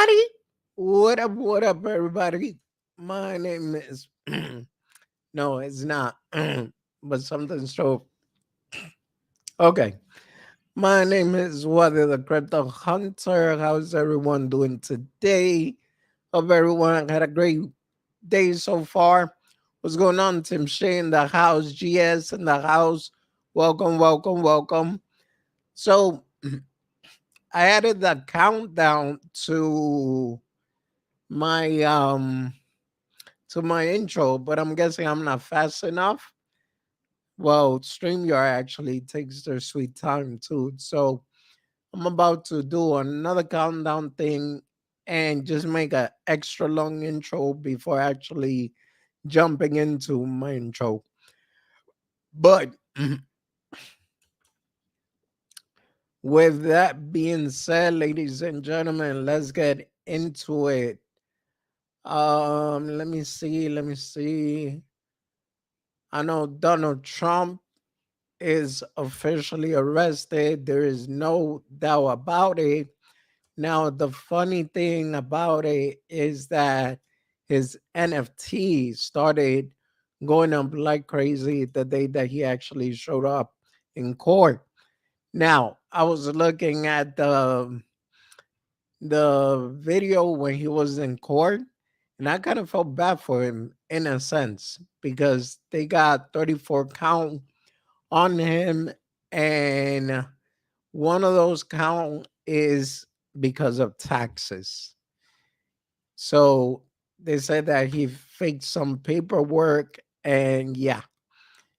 everybody? What up, everybody? My name is. No, it's not. But something so. Okay. My name is Wadi The Crypto Hunter. How's everyone doing today? Hope everyone had a great day so far. What's going on, Tim Shea in the house? GS in the house. Welcome, welcome, welcome. So, I added the countdown my um to my intro, but I'm guessing I'm not fast enough. Well, StreamYard actually takes their sweet time too. So I'm about to do another countdown thing and just make an extra long intro before actually jumping into my intro. But with that being said, ladies and gentlemen, let's get into it. Let me see. I know Donald Trump is officially arrested. There is no doubt about it. Now, the funny thing about it is that his NFT started going up like crazy the day that he actually showed up in court. Now, I was looking at the video when he was in court, and I kind of felt bad for him in a sense because they got 34 count on him, and one of those count is because of taxes. So they said that he faked some paperwork, and yeah,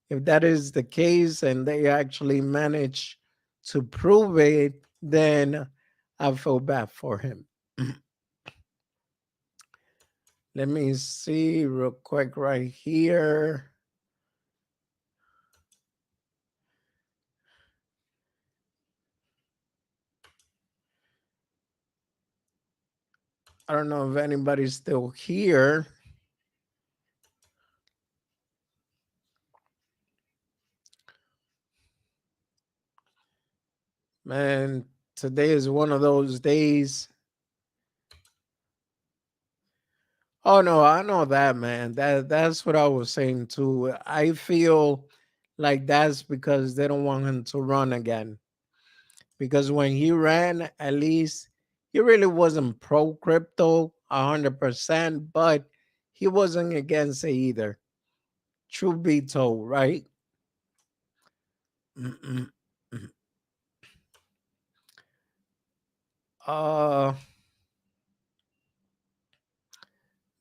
if that is the case and they actually managed to prove it, then I feel bad for him. Let me see real quick right here. I don't know if anybody's still here. Man, today is one of those days. Oh no, I know that, man. That's what I was saying too. I feel like that's because they don't want him to run again. Because when he ran, at least he really wasn't pro crypto 100%, but he wasn't against it either. Truth be told, right? Mm-mm. Uh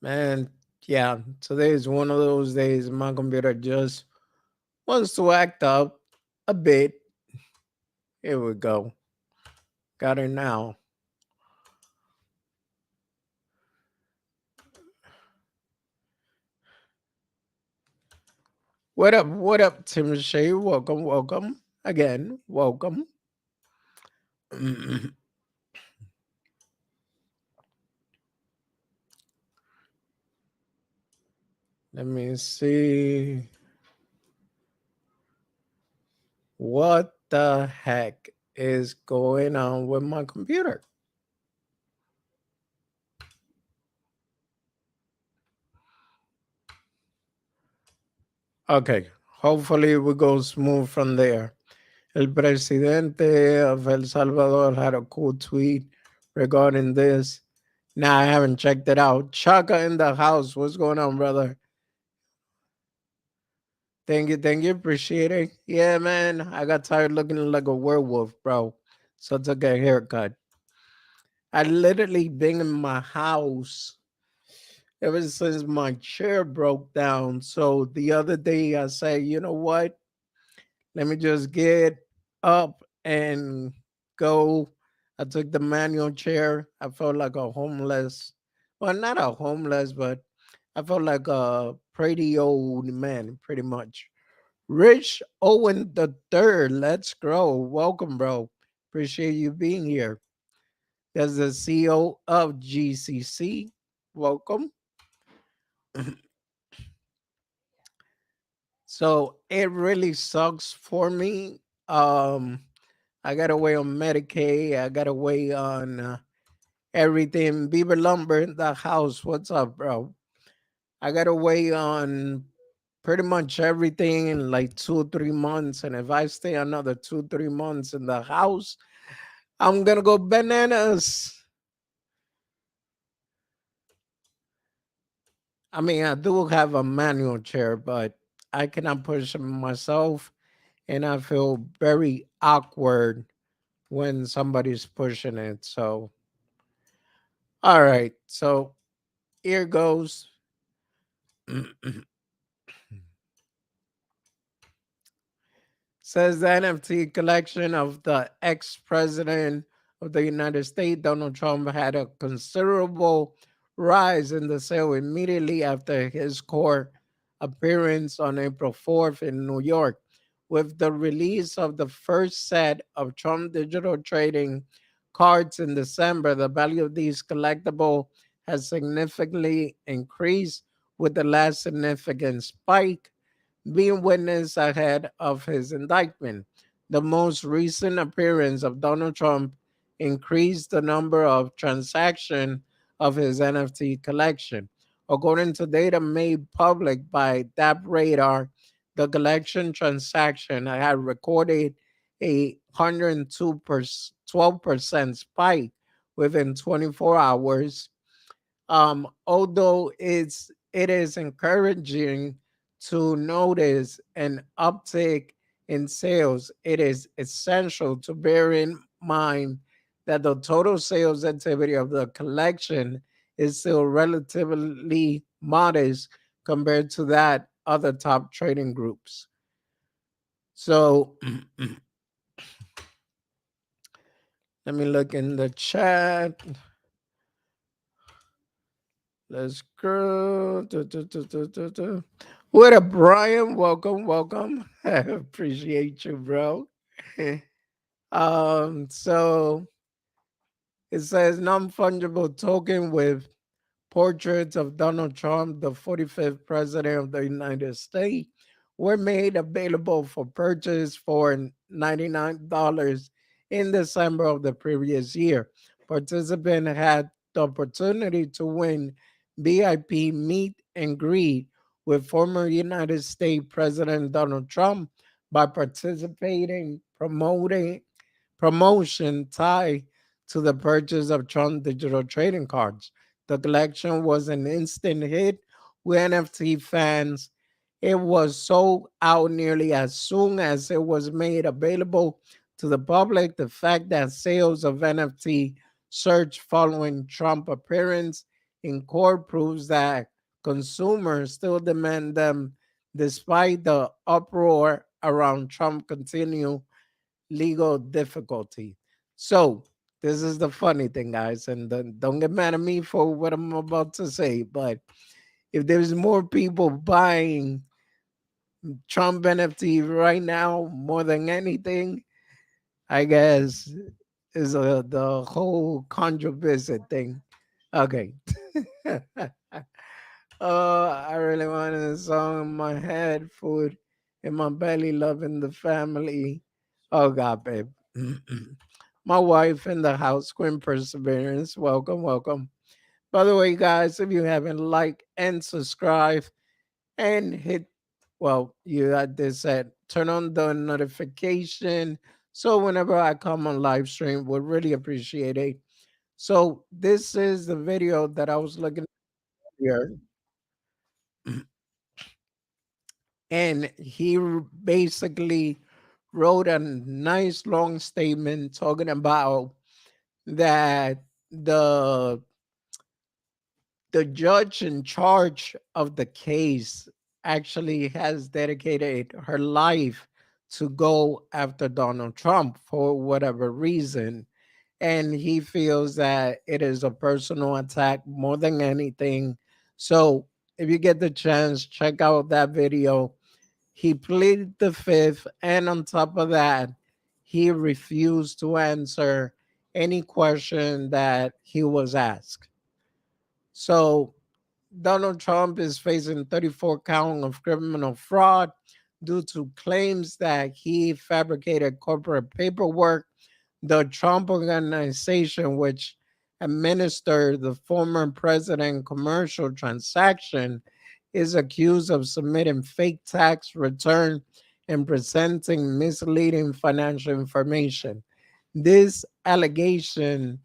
Man, yeah, today is one of those days my computer just wants to act up a bit. Here we go. Got it now. What up, Tim Shea? Welcome, welcome. Again, welcome. Let me see. What the heck is going on with my computer? Okay, hopefully we go smooth from there. El presidente of El Salvador had a cool tweet regarding this. Now I haven't checked it out. Chaka in the house. What's going on, brother? Thank you. Appreciate it. Yeah, man. I got tired looking like a werewolf, bro. So I took a haircut. I literally been in my house ever since my chair broke down. So the other day I said, you know what? Let me just get up and go. I took the manual chair. I felt like a homeless. Well, not a homeless, but I felt like a pretty old man, pretty much. Rich Owen the Third, let's grow. Welcome, bro. Appreciate you being here. There's the CEO of GCC. Welcome. So it really sucks for me. I got away on Medicaid. I got away on everything. Beaver Lumber in the house. What's up, bro? I gotta wait on pretty much everything in like 2 3 months. And if I stay another 2 3 months in the house, I'm gonna go bananas. I mean, I do have a manual chair, but I cannot push it myself, and I feel very awkward when somebody's pushing it. So, all right. So here goes. Says the NFT collection of the ex president of the United States, Donald Trump, had a considerable rise in the sale immediately after his court appearance on April 4th in New York. With the release of the first set of Trump digital trading cards in December, the value of these collectibles has significantly increased, with the last significant spike being witnessed ahead of his indictment. The most recent appearance of Donald Trump increased the number of transactions of his NFT collection. According to data made public by DAP Radar, the collection transaction had recorded a 12% spike within 24 hours. Although it is encouraging to notice an uptick in sales, it is essential to bear in mind that the total sales activity of the collection is still relatively modest compared to that other top trading groups. So let me look in the chat. Let's go. What up, Brian? Welcome, welcome. I appreciate you, bro. So it says non-fungible token with portraits of Donald Trump, the 45th president of the United States, were made available for purchase for $99 in December of the previous year. Participants had the opportunity to win VIP meet and greet with former United States President Donald Trump by participating promotion tied to the purchase of Trump digital trading cards. The collection was an instant hit with NFT fans. It was sold out nearly as soon as it was made available to the public. The fact that sales of NFT surged following Trump appearance in court proves that consumers still demand them despite the uproar around Trump continued legal difficulty. So, this is the funny thing, guys, and don't get mad at me for what I'm about to say, but if there's more people buying Trump NFT right now more than anything, I guess is the whole controversy thing. Okay. I really wanted a song in my head, food in my belly, loving the family. Oh God, babe. My wife in the house, Queen Perseverance. Welcome, welcome. By the way, guys, if you haven't liked and subscribed and hit, well, you had this set, turn on the notification. So whenever I come on live stream, would really appreciate it. So this is the video that I was looking at here. And he basically wrote a nice long statement talking about that the the judge in charge of the case actually has dedicated her life to go after Donald Trump for whatever reason. And he feels that it is a personal attack more than anything. So if you get the chance, check out that video. He pleaded the fifth, and on top of that, he refused to answer any question that he was asked. So Donald Trump is facing 34 count of criminal fraud due to claims that he fabricated corporate paperwork. The Trump Organization, which administered the former president commercial transaction is accused of submitting fake tax return and presenting misleading financial information. This allegation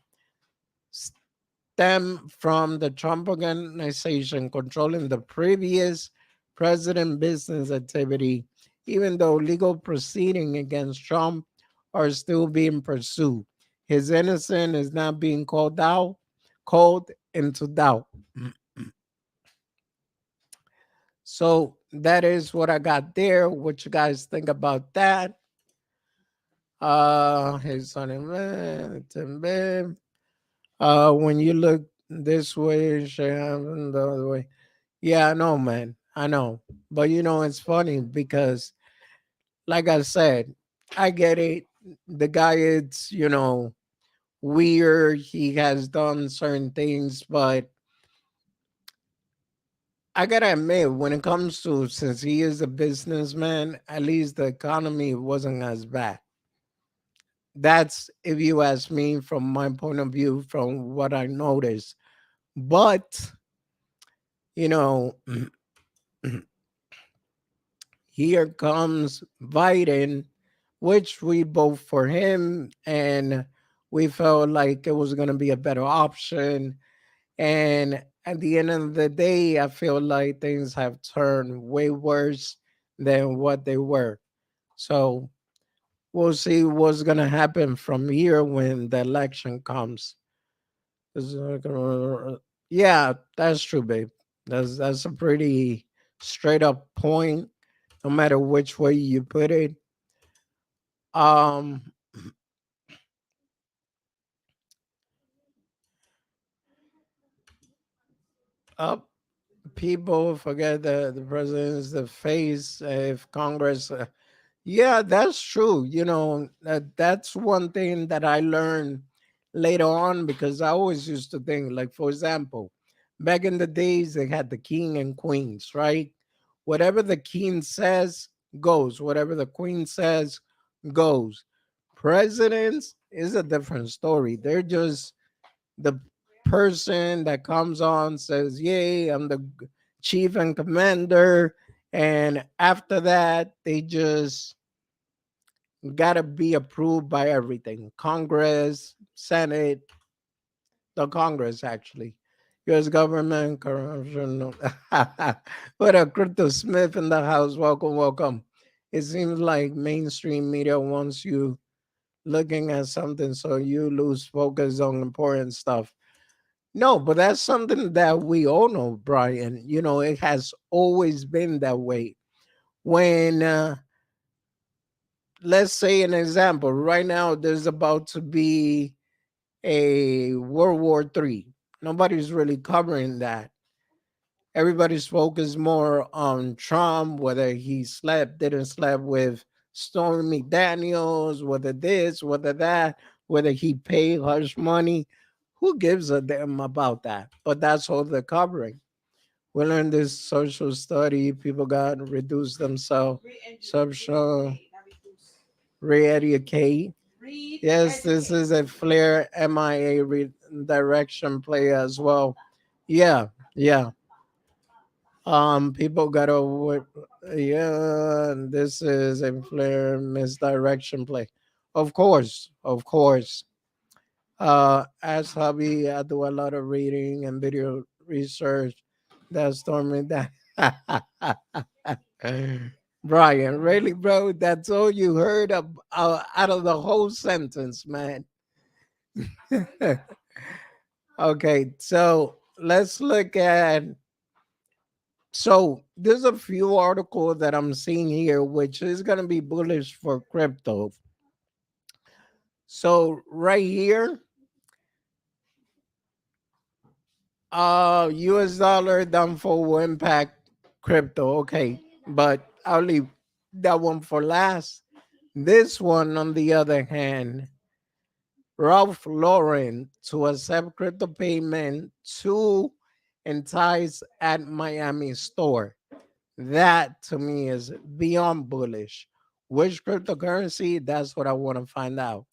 stem from the Trump organization controlling the previous president business activity, even though legal proceedings against Trump are still being pursued. His innocence is not being called into doubt. So that is what I got there. What you guys think about that? His son in when you look this way, it should happen the other way. Yeah, I know, man. I know. But it's funny because, like I said, I get it. The guy is, weird. He has done certain things, but I gotta admit, when it comes to, since he is a businessman, at least the economy wasn't as bad. That's, if you ask me, from my point of view, from what I noticed. But, you know, here comes Biden, which we vote for him, and we felt like it was going to be a better option. And at the end of the day, I feel like things have turned way worse than what they were. So we'll see what's going to happen from here when the election comes. Yeah, that's true, babe. That's a pretty straight up point, no matter which way you put it. Um, up people forget the president is the face. If Congress, yeah, that's true. That's one thing that I learned later on because I always used to think, like, for example, back in the days, they had the king and queens, right? Whatever the king says goes, whatever the queen says goes. Presidents is a different story. They're just the person that comes on, says, yay, I'm the chief and commander. And after that, they just gotta be approved by everything, Congress, Senate, the Congress actually. U.S. government corruption. What a Crypto Smith in the house. Welcome, welcome. It seems like mainstream media wants you looking at something so you lose focus on important stuff. No, but that's something that we all know, Brian. It has always been that way. When, let's say, an example, right now there's about to be a World War III. Nobody's really covering that. Everybody's focused more on Trump, whether he slept, didn't slept with Stormy Daniels, whether this, whether that, whether he paid hush money. Who gives a damn about that? But that's all they're covering. We learned this social study. People got to reduce themselves. Social re-educate. Yes, this is a Flair MIA redirection play as well. Yeah, yeah. People gotta yeah, this is a Flair misdirection play. Of course, of course. As hobby, I do a lot of reading and video research. That's Stormy that. Brian, really, bro? That's all you heard of, out of the whole sentence, man. Okay, so let's look at. So there's a few articles that I'm seeing here, which is gonna be bullish for crypto. So right here, US dollar downfall will impact crypto. Okay, but I'll leave that one for last. This one, on the other hand, Ralph Lauren to accept crypto payment to entice at Miami store. That to me is beyond bullish. Which cryptocurrency? That's what I want to find out.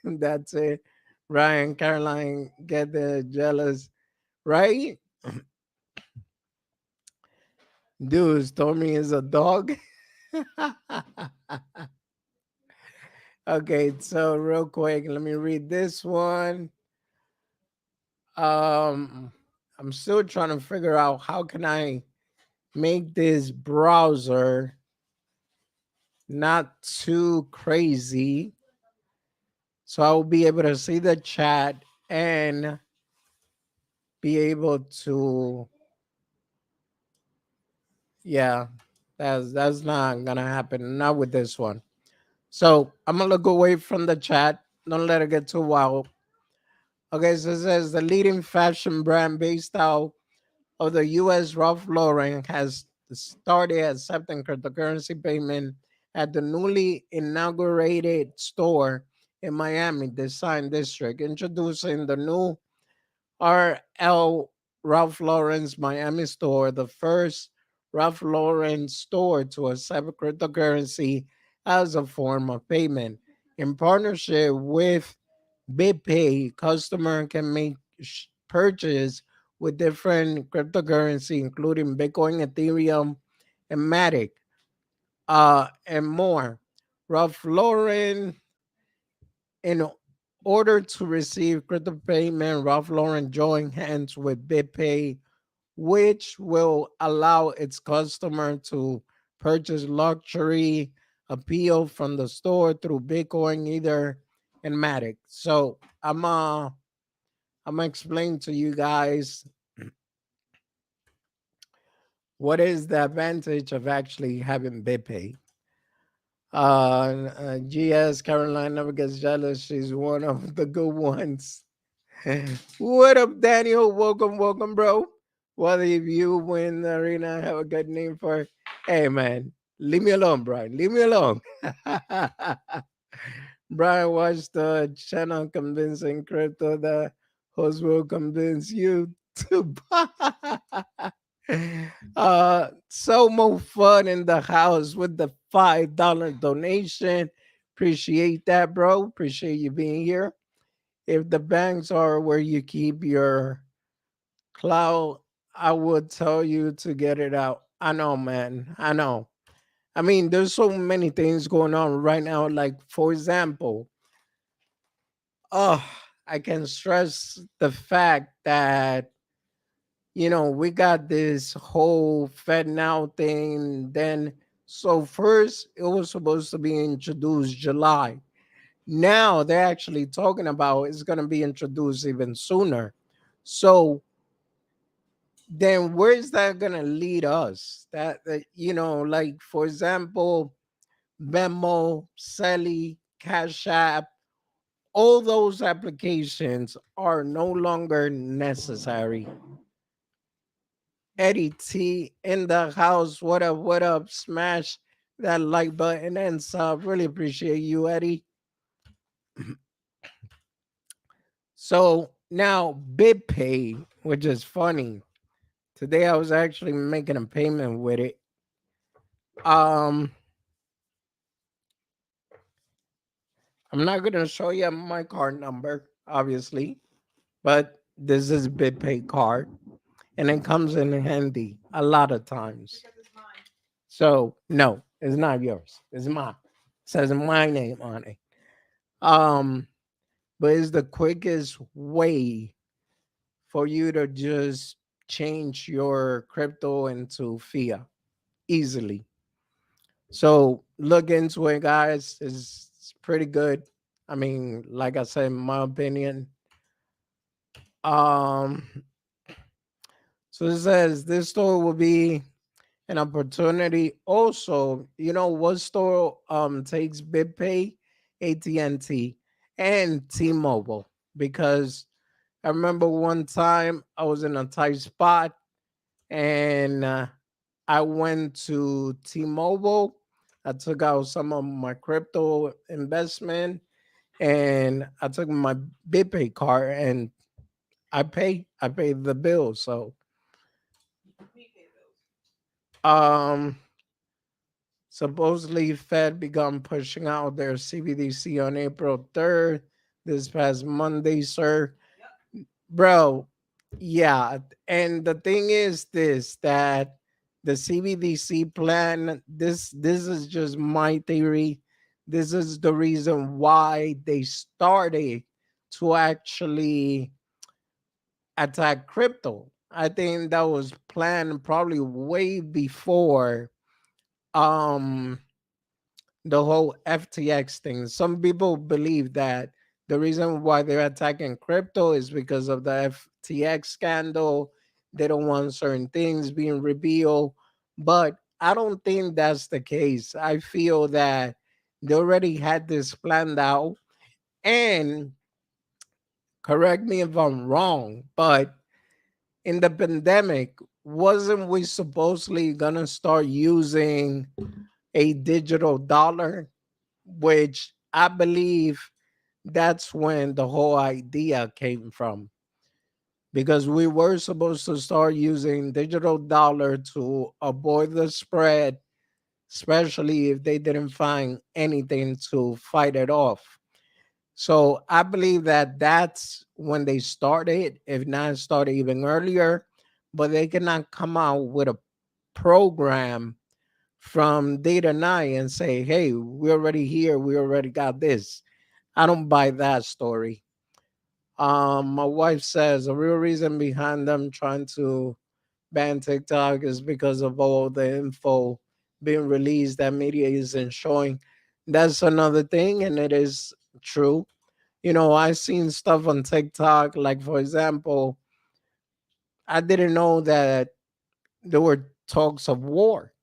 That's it. Ryan, Caroline, get the jealous, right? Dude, Stormy is a dog. Okay, so real quick, let me read this one. Um, I'm still trying to figure out how can I make this browser not too crazy so I will be able to see the chat and be able to, yeah, that's not gonna happen, not with this one. So I'm gonna look away from the chat, don't let it get too wild. Okay, so it says the leading fashion brand based out of the US, Ralph Lauren, has started accepting cryptocurrency payment at the newly inaugurated store in Miami Design District, introducing the new RL Ralph Lauren's Miami store, the first Ralph Lauren store to accept cryptocurrency as a form of payment. In partnership with BitPay, customer can make purchase with different cryptocurrency, including Bitcoin, Ethereum, and Matic, and more. Ralph Lauren, in order to receive crypto payment, Ralph Lauren joined hands with BitPay, which will allow its customer to purchase luxury appeal from the store through Bitcoin, Ether, and Matic. So I'm gonna explain to you guys what is the advantage of actually having BitPay. GS Caroline never gets jealous. She's one of the good ones. What up, Daniel? Welcome, welcome, bro. Whether you win the arena, have a good name for it. Hey, man, leave me alone, Brian. Leave me alone. Brian, watch the channel convincing crypto. The host will convince you to buy. So more fun in the house with the $5 donation. Appreciate that, bro. Appreciate you being here. If the banks are where you keep your cloud, I would tell you to get it out. I know, man. I know. I mean, there's so many things going on right now. Like, for example, oh, I can stress the fact that, we got this whole Fed now thing. Then, so first, it was supposed to be introduced July. Now they're actually talking about it's going to be introduced even sooner. So then where's that going to lead us? Like, for example, Venmo, Selly, Cash App, all those applications are no longer necessary. Eddie T in the house. What up? What up? Smash that like button and sub. Really appreciate you, Eddie. So now BitPay, which is funny. Today I was actually making a payment with it. Um, I'm not gonna show you my card number, obviously, but this is BitPay card, and it comes in handy a lot of times. So no, it's not yours. It's mine. It says my name on it. Um, but it's the quickest way for you to just change your crypto into fiat easily. So look into it, guys. It's pretty good. I mean, like I said, in my opinion. Um, so it says this store will be an opportunity. Also, you know what store takes BitPay, AT&T, and T-Mobile, because I remember one time I was in a tight spot and I went to T-Mobile. I took out some of my crypto investment and I took my BitPay card and I paid the bill. So um supposedly Fed began pushing out their CBDC on April 3rd. this past Monday, sir. Bro, yeah. And the thing is this, that the CBDC plan, this is just my theory. This is the reason why they started to actually attack crypto. I think that was planned probably way before um the whole FTX thing. Some people believe that the reason why they're attacking crypto is because of the FTX scandal. They don't want certain things being revealed. But I don't think that's the case. I feel that they already had this planned out. And correct me if I'm wrong, but in the pandemic, wasn't we supposedly gonna start using a digital dollar, which I believe that's when the whole idea came from, because we were supposed to start using digital dollar to avoid the spread, especially if they didn't find anything to fight it off. So I believe that that's when they started, if not started even earlier, but they cannot come out with a program from day to night and say, hey, we're already here, we already got this. I don't buy that story. My wife says the real reason behind them trying to ban TikTok is because of all the info being released that media isn't showing. That's another thing, and it is true. You know, I've seen stuff on TikTok, like for example, I didn't know that there were talks of war.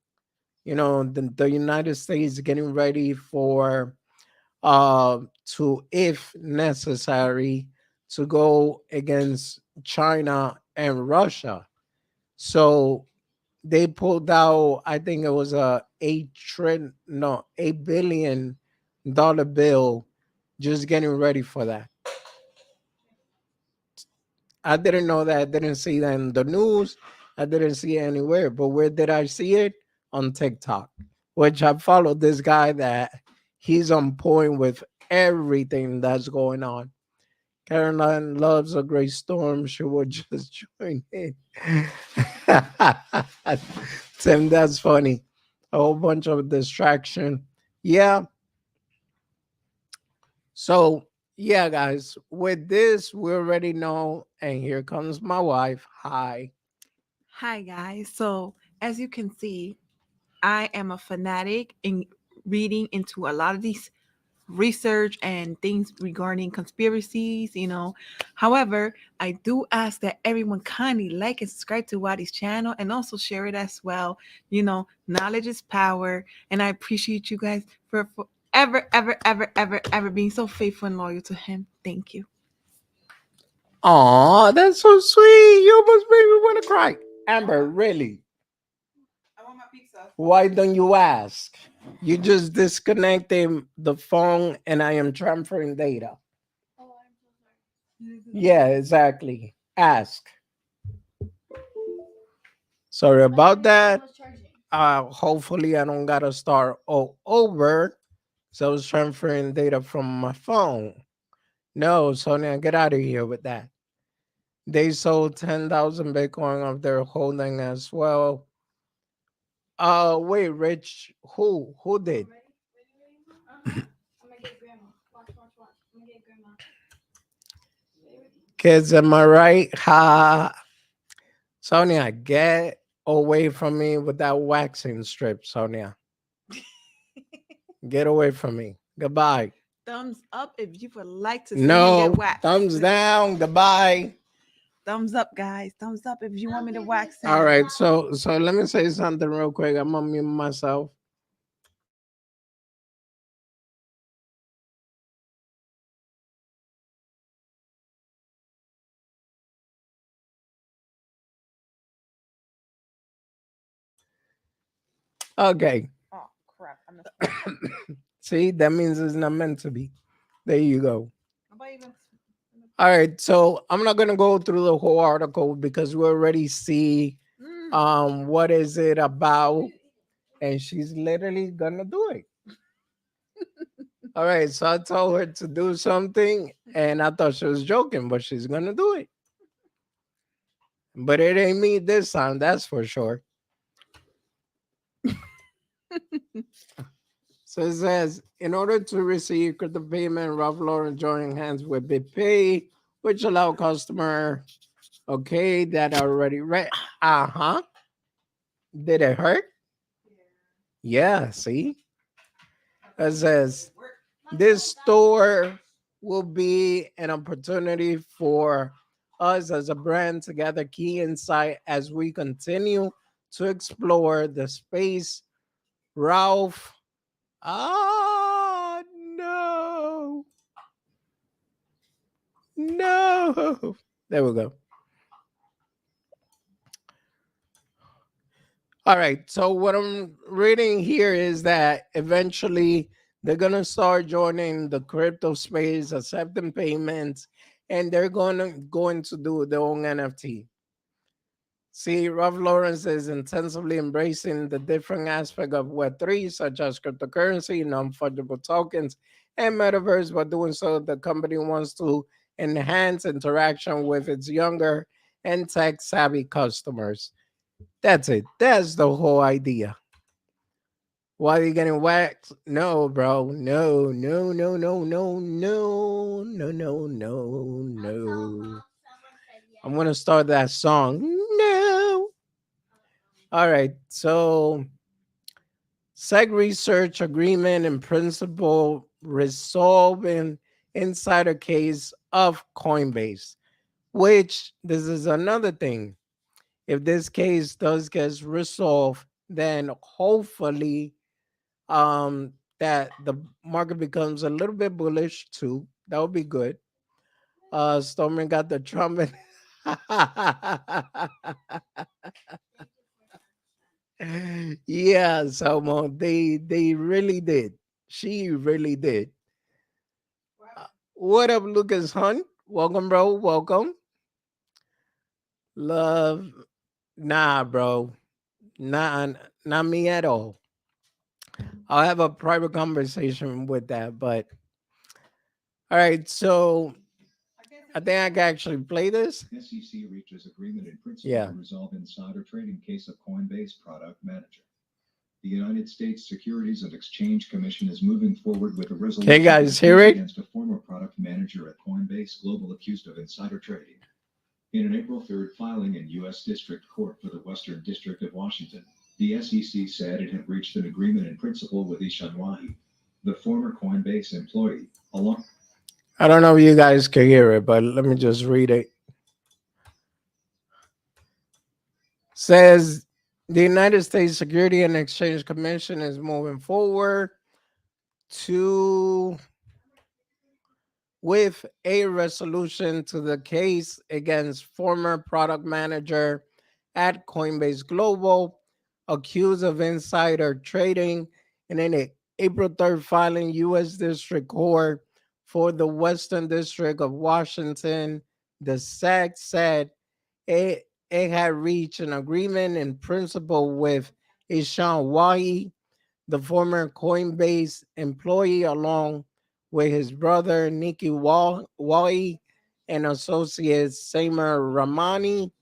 You know, the United States getting ready for uh to, if necessary, to go against China and Russia. So they pulled out, I think it was a 8 billion dollar bill, just getting ready for that. I didn't know that. I didn't see that in the news. I didn't see it anywhere. But where did I see it? On TikTok, which I followed this guy that he's on point with everything that's going on. Caroline loves a great storm. She will just join in. Tim, that's funny. A whole bunch of distraction. Yeah. So, yeah, guys, with this, we already know. And here comes my wife. Hi. Hi, guys. So, as you can see, I am a fanatic in reading into a lot of these research and things regarding conspiracies. However, I do ask that everyone kindly like and subscribe to Wadi's channel and also share it as well. Knowledge is power, and I appreciate you guys for ever, ever, ever, ever, ever being so faithful and loyal to him. Thank you. Aw, that's so sweet. You almost made me want to cry. Amber, really? I want my pizza. Why don't you ask? You just disconnected the phone and I am transferring data. Yeah, exactly. Ask. Sorry about that. Hopefully I don't gotta start all over. So I was transferring data from my phone. No, Sonia, get out of here with that. They sold 10,000 Bitcoin of their holding as well. Wait, Rich, who did? Kids, am I right? Ha. Sonia, get away from me with that waxing strip, Sonia. Get away from me. Goodbye. Thumbs up if you would like to see him get No, waxed. thumbs down. Goodbye. Thumbs up, guys. Thumbs up if you want me to wax him. All right, so let me say something real quick. I'm gonna mute myself. Okay. Oh crap! I missed one. See, that means it's not meant to be. There you go. Nobody even. All right, so I'm not gonna go through the whole article because we already see Mm. what is it about, and she's literally gonna do it. All right, so I told her to do something, and I thought she was joking, but she's gonna do it. But it ain't me this time, that's for sure. So it says, in order to receive crypto payment, Ralph Lauren joining hands with BitPay, which allow customer, okay, that already read. Uh-huh. Did it hurt? Yeah, see? It says, this store will be an opportunity for us as a brand to gather key insight as we continue to explore the space. Ralph. Ah, no. No. There we go. All right. So what I'm reading here is that eventually they're gonna start joining the crypto space, accepting payments, and they're going to do their own NFT. See, Ralph Lawrence is intensively embracing the different aspect of Web3, such as cryptocurrency, non-fungible tokens, and metaverse. By doing so, the company wants to enhance interaction with its younger and tech-savvy customers. That's it. That's the whole idea. Why are you getting waxed? No, bro. No, no, no, no, no, no, no, no, no, no. I'm gonna start that song. No. All right. So, SEC research agreement in principle resolving insider case of Coinbase, which this is another thing. If this case does get resolved, then hopefully that the market becomes a little bit bullish too. That would be good. Stormy got the trumpet. Yeah, Salmo, they really did. She really did. What up, Lucas Hunt? Welcome, bro. Welcome. Love. Nah, bro. Nah, not me at all. I'll have a private conversation with that. But all right, so I think I can actually play this. SEC reaches agreement in principle to resolve insider trading case of Coinbase product manager. The United States Securities and Exchange Commission is moving forward with a resolution. Can you guys hear it? Against a former product manager at Coinbase Global accused of insider trading. In an April 3rd filing in U.S. District Court for the Western District of Washington, the SEC said it had reached an agreement in principle with Ishan Wahi, the former Coinbase employee, along. I don't know if you guys can hear it, but let me just read it. Says the United States Security and Exchange Commission is moving forward to with a resolution to the case against former product manager at Coinbase Global accused of insider trading in an April 3rd filing U.S. District Court for the Western District of Washington. The SEC said it had reached an agreement in principle with Ishan Wahi, the former Coinbase employee, along with his brother Nikki Wahi and associate Samer Ramani,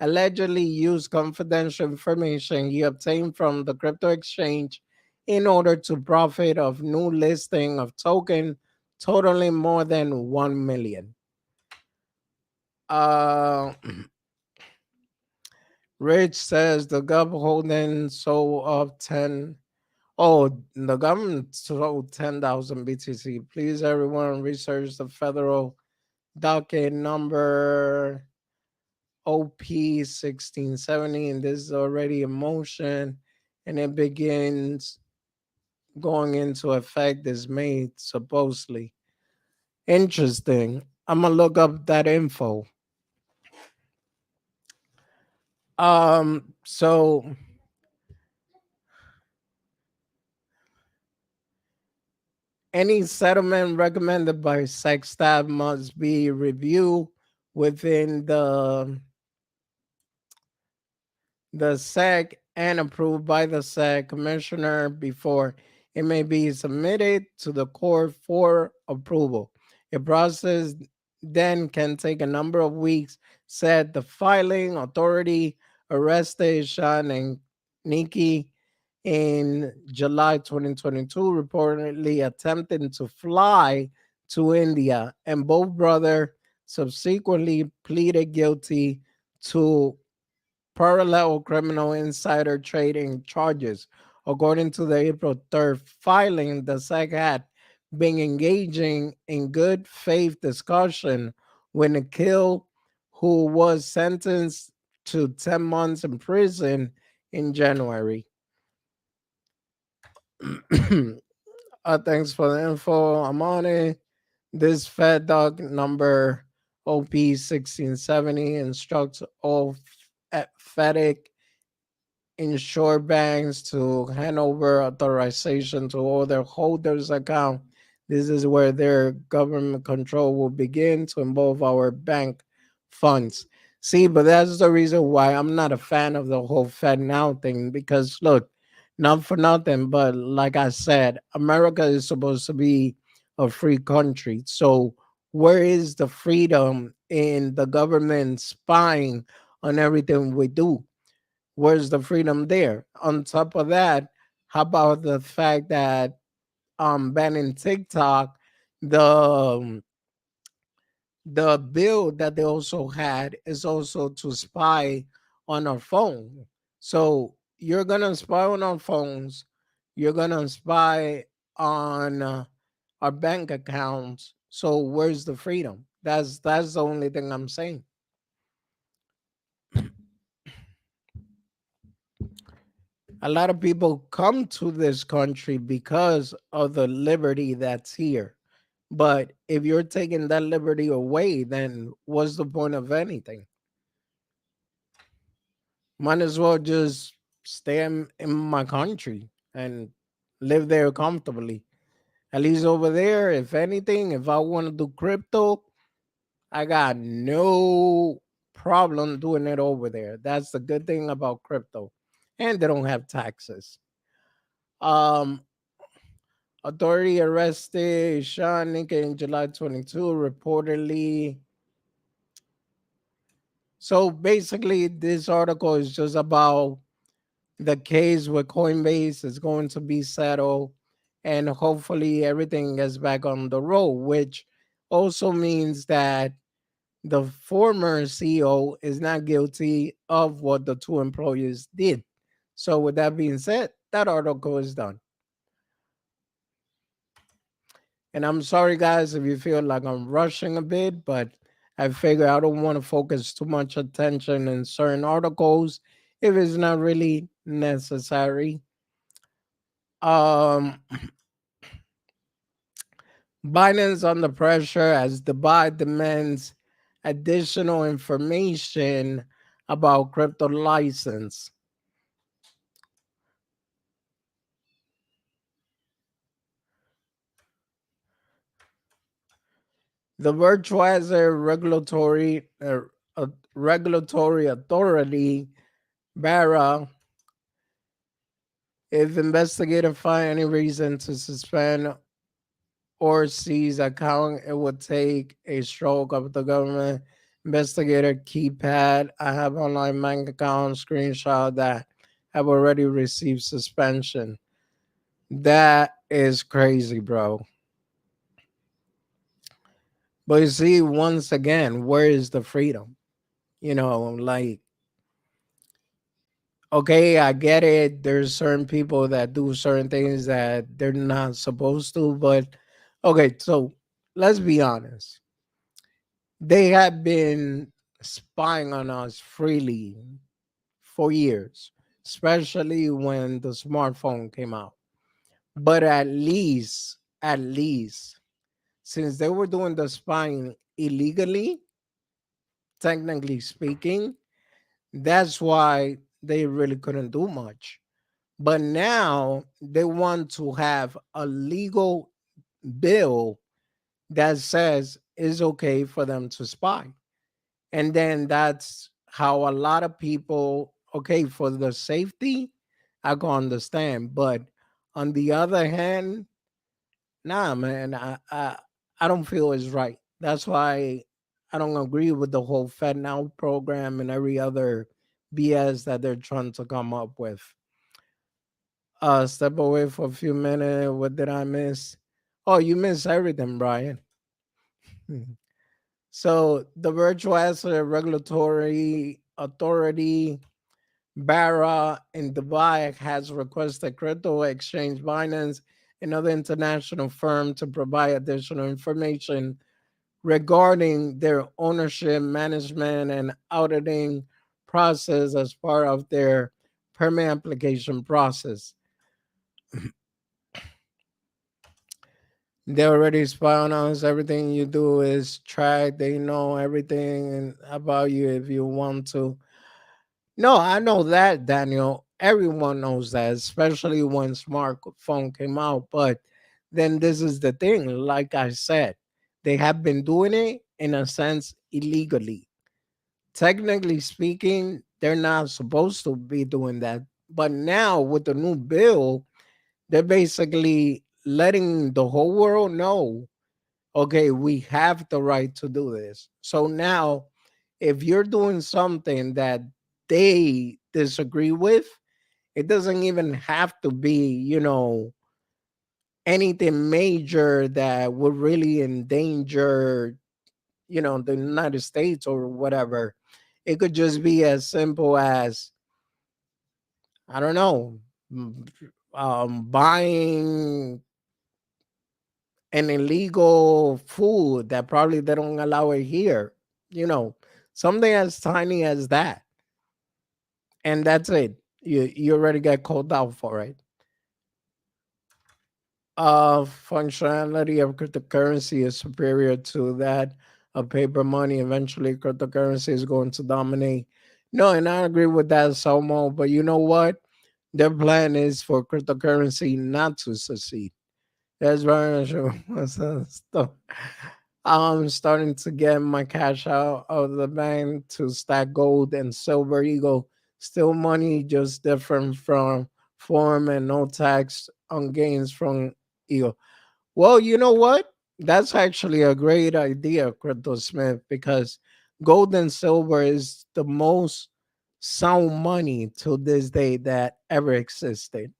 allegedly used confidential information he obtained from the crypto exchange in order to profit of new listing of token totaling more than 1 million. Uh Rich says the gov holding sold of 10. Oh, the government sold 10,000 BTC. Please, everyone, research the federal docket number OP 1670. And this is already in motion. And it begins going into effect this May, supposedly. Interesting. I'm going to look up that info. So any settlement recommended by SEC staff must be reviewed within the SEC and approved by the SEC commissioner before it may be submitted to the court for approval. A process then can take a number of weeks, said the filing authority arrested Sean and Nikki in July 2022, reportedly attempting to fly to India, and both brothers subsequently pleaded guilty to parallel criminal insider trading charges. According to the April 3rd filing, the SEC had been engaging in good faith discussion when Nikhil, who was sentenced to 10 months in prison in January. Thanks for the info. I'm on it. This Fed dog number OP1670 instructs all FedEx ensure banks to hand over authorization to all their holders' account. This is where their government control will begin to involve our bank funds. See, but that's the reason why I'm not a fan of the whole Fed now thing. Because look, not for nothing, but like I said, America is supposed to be a free country. So where is the freedom in the government spying on everything we do? Where's the freedom there? On top of that, how about the fact that banning TikTok, the the bill that they also had is also to spy on our phone. So you're gonna spy on our phones, you're gonna spy on our bank accounts. So where's the freedom? That's the only thing I'm saying. A lot of people come to this country because of the liberty that's here. But if you're taking that liberty away, then what's the point of anything? Might as well just stay in my country and live there comfortably. At least over there, if anything, if I want to do crypto, I got no problem doing it over there. That's the good thing about crypto. And they don't have taxes. Um, Authority arrested Sean Nika in July 22, reportedly. So basically, this article is just about the case with Coinbase is going to be settled, and hopefully everything gets back on the road, which also means that the former CEO is not guilty of what the two employees did. So, with that being said, that article is done. And I'm sorry, guys, if you feel like I'm rushing a bit, but I figure I don't want to focus too much attention in certain articles if it's not really necessary. Um, Binance under pressure as Dubai demands additional information about crypto license. The virtualizer regulatory authority, BARA, if investigators find any reason to suspend or seize account, it would take a stroke of the government investigator keypad. I have online bank account screenshot that have already received suspension. That is crazy, bro. But you see, once again, where is the freedom? Like, okay, I get it. There's certain people that do certain things that they're not supposed to, but okay, so let's be honest. They have been spying on us freely for years, especially when the smartphone came out. But at least, since they were doing the spying illegally, technically speaking, that's why they really couldn't do much. But now they want to have a legal bill that says it's okay for them to spy. And then that's how a lot of people, okay, for the safety, I can understand. But On the other hand, nah, man, I don't feel it's right. That's why I don't agree with the whole Fed Now program and every other BS that they're trying to come up with. Step away for a few minutes. What did I miss? Oh, you missed everything, Brian. So the Virtual Asset Regulatory Authority, BARA in Dubai, has requested crypto exchange Binance and other international firm to provide additional information regarding their ownership, management, and auditing process as part of their permit application process. They already spy on us. Everything you do is tracked. They know everything about you if you want to. No, I know that, Daniel. Everyone knows that, especially when smartphone came out. But then this is the thing. Like I said, they have been doing it in a sense illegally. Technically speaking, they're not supposed to be doing that. But now with the new bill, they're basically letting the whole world know, okay, we have the right to do this. So now, if you're doing something that they disagree with, it doesn't even have to be, anything major that would really endanger, the United States or whatever. It could just be as simple as, I don't know, mm, buying an illegal food that probably they don't allow it here, you know, something as tiny as that. And that's it. You already get called out for it. Functionality of cryptocurrency is superior to that of paper money. Eventually, cryptocurrency is going to dominate. No, and I agree with that, Somo. But you know what? Their plan is for cryptocurrency not to succeed. That's very true. Stuff. I'm starting to get my cash out of the bank to stack gold and silver eagle. Still money, just different from form and no tax on gains from eagle. Well, you know what? That's actually a great idea, Crypto Smith, because gold and silver is the most sound money to this day that ever existed.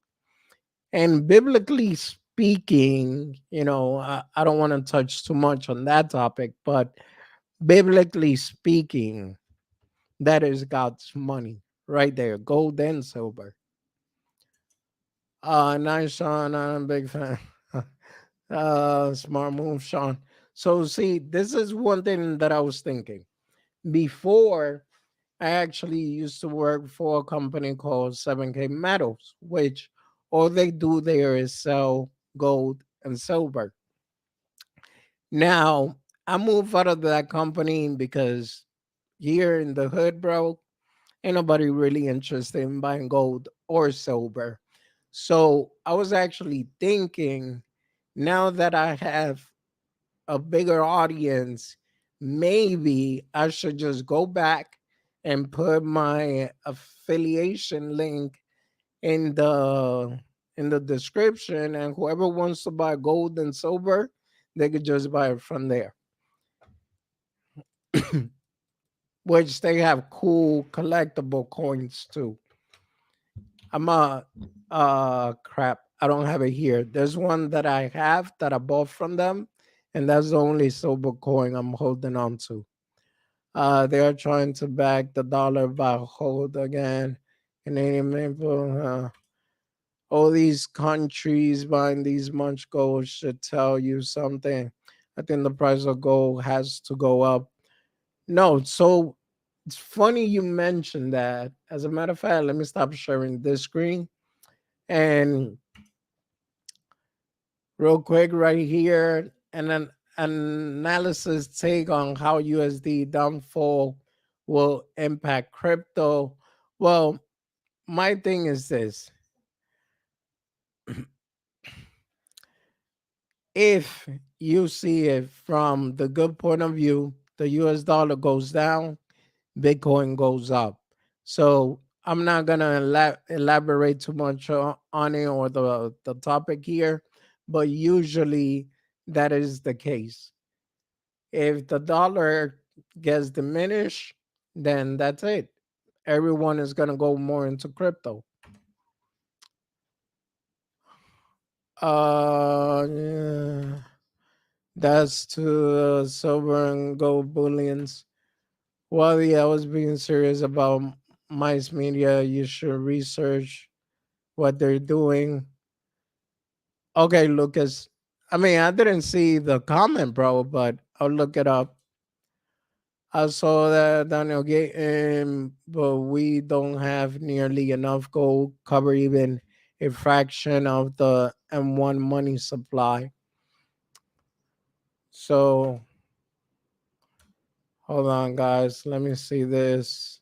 And biblically speaking, I don't want to touch too much on that topic, but biblically speaking, that is God's money right there, gold and silver. Nice, Sean. I'm a big fan. Smart move, Sean. So, see, this is one thing that I was thinking. Before, I actually used to work for a company called 7K Metals, which all they do there is sell gold and silver. Now, I moved out of that company because here in the hood, bro, ain't nobody really interested in buying gold or silver. So I was actually thinking, now that I have a bigger audience, maybe I should just go back and put my affiliation link in the description, and whoever wants to buy gold and silver, they could just buy it from there. Which they have cool collectible coins too. I'm crap. I don't have it here. There's one that I have that I bought from them, and that's the only silver coin I'm holding on to. They are trying to back the dollar by hold again. Canadian people, all these countries buying these much gold should tell you something. I think the price of gold has to go up. No, so it's funny you mentioned that. As a matter of fact, let me stop sharing this screen and real quick right here, and then analysis take on how USD downfall will impact crypto. Well, my thing is this: if you see it from the good point of view, the US dollar goes down, Bitcoin goes up. So I'm not gonna elaborate too much on it or the topic here, but usually that is the case. If the dollar gets diminished, then that's it. Everyone is gonna go more into crypto. Yeah. That's to silver and gold bullions. Well, yeah, I was being serious about mice media. You should research what they're doing. Okay, Lucas. I mean, I didn't see the comment, bro, but I'll look it up. I saw that Daniel Gate, but we don't have nearly enough gold cover even a fraction of the M1 money supply. So hold on, guys. Let me see this.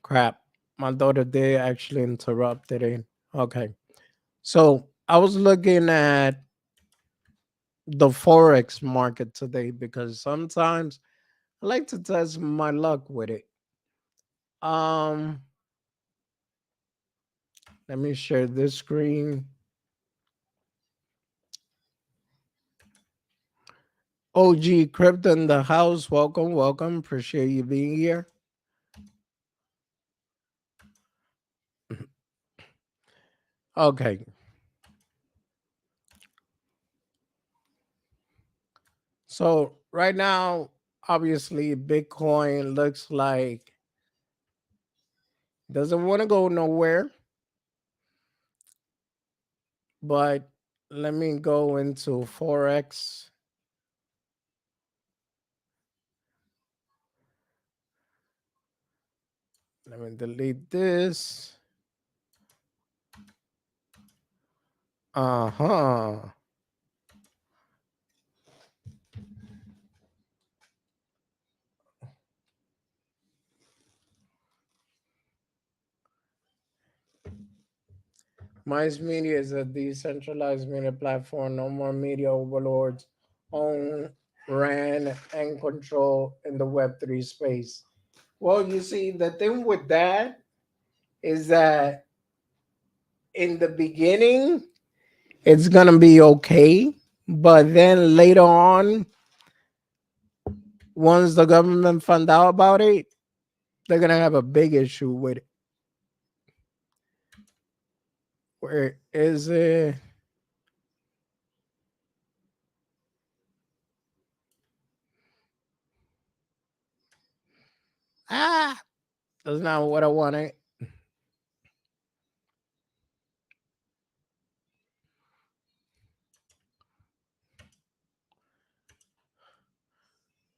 Crap. My daughter did actually interrupt it. Okay. So I was looking at the Forex market today because sometimes I like to test my luck with it. Um, Let me share this screen. OG Crypto in the house. Welcome, welcome. Appreciate you being here. Okay. So right now, obviously, Bitcoin looks like doesn't want to go nowhere. But let me go into Forex. Let me delete this. Uh-huh. Mice Media is a decentralized media platform. No more media overlords own, ran, and control in the Web3 space. Well, you see, the thing with that is that in the beginning, it's going to be okay. But then later on, once the government found out about it, they're going to have a big issue with it. Where is it? Ah, that's not what I wanted.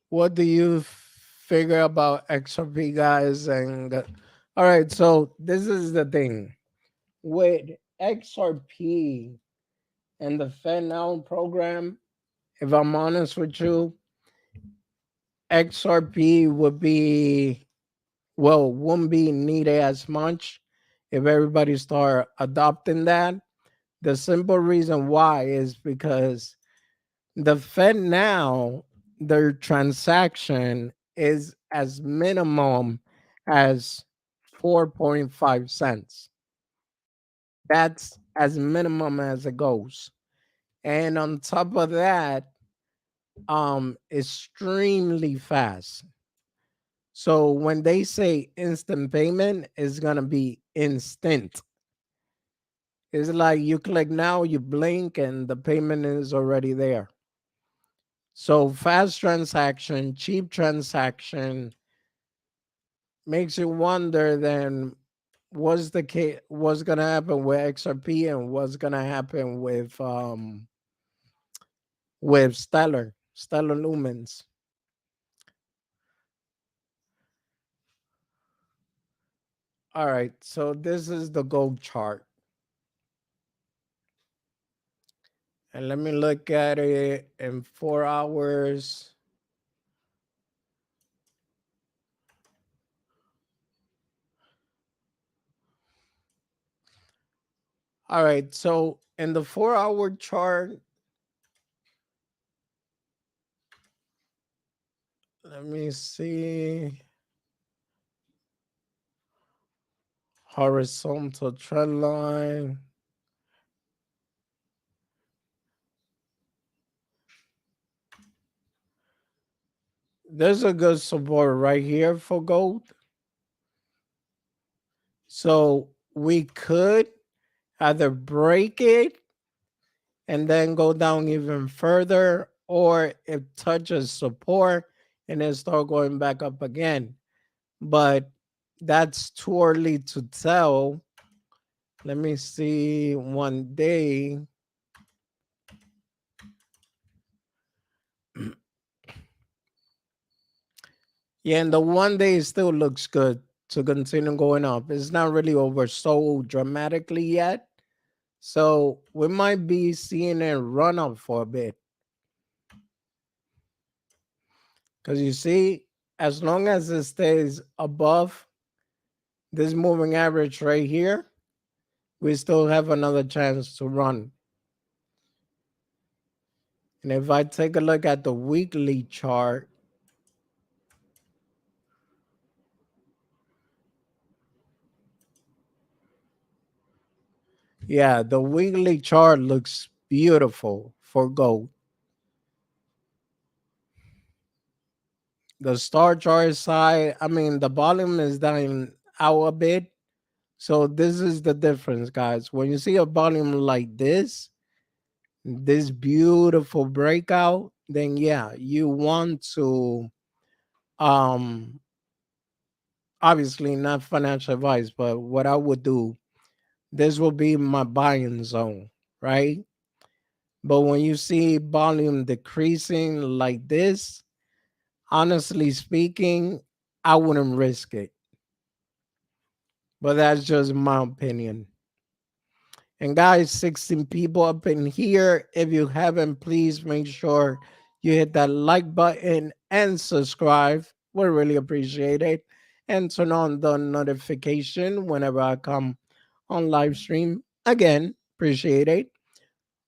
What do you figure about XRP, guys? And all right, so this is the thing with XRP and the Fed Now program. If I'm honest with you, XRP would be wouldn't be needed as much if everybody start adopting that. The simple reason why is because the Fed now, their transaction is as minimum as 4.5 cents. That's as minimum as it goes. And on top of that, extremely fast. So when they say instant payment, it's gonna be instant. It's like you click now, you blink, and the payment is already there. So fast transaction, cheap transaction makes you wonder then what's the case, what's gonna happen with XRP and what's gonna happen with Stellar Lumens. All right, so this is the gold chart. And let me look at it in 4 hours. All right, so in the 4 hour chart, Let me see. Horizontal trend line. There's a good support right here for gold. So we could either break it and then go down even further, or it touches support and then start going back up again. But that's too early to tell. Let me see 1 day. Yeah, and the 1 day still looks good to continue going up. It's not really over so dramatically yet. So we might be seeing it run up for a bit. Because you see, as long as it stays above this moving average right here, we still have another chance to run. And if I take a look at the weekly chart, yeah, the weekly chart looks beautiful for gold. The star chart side, I mean, the volume is down out a bit. So this is the difference, guys. When you see a volume like this beautiful breakout, then yeah, you want to um obviously not financial advice, but what I would do, this will be my buying zone, right? But when you see volume decreasing like this, honestly speaking, I wouldn't risk it. But that's just my opinion. And guys, 16 people up in here. If you haven't, please make sure you hit that like button and subscribe. We really appreciate it. And turn on the notification whenever I come on live stream. Again, appreciate it.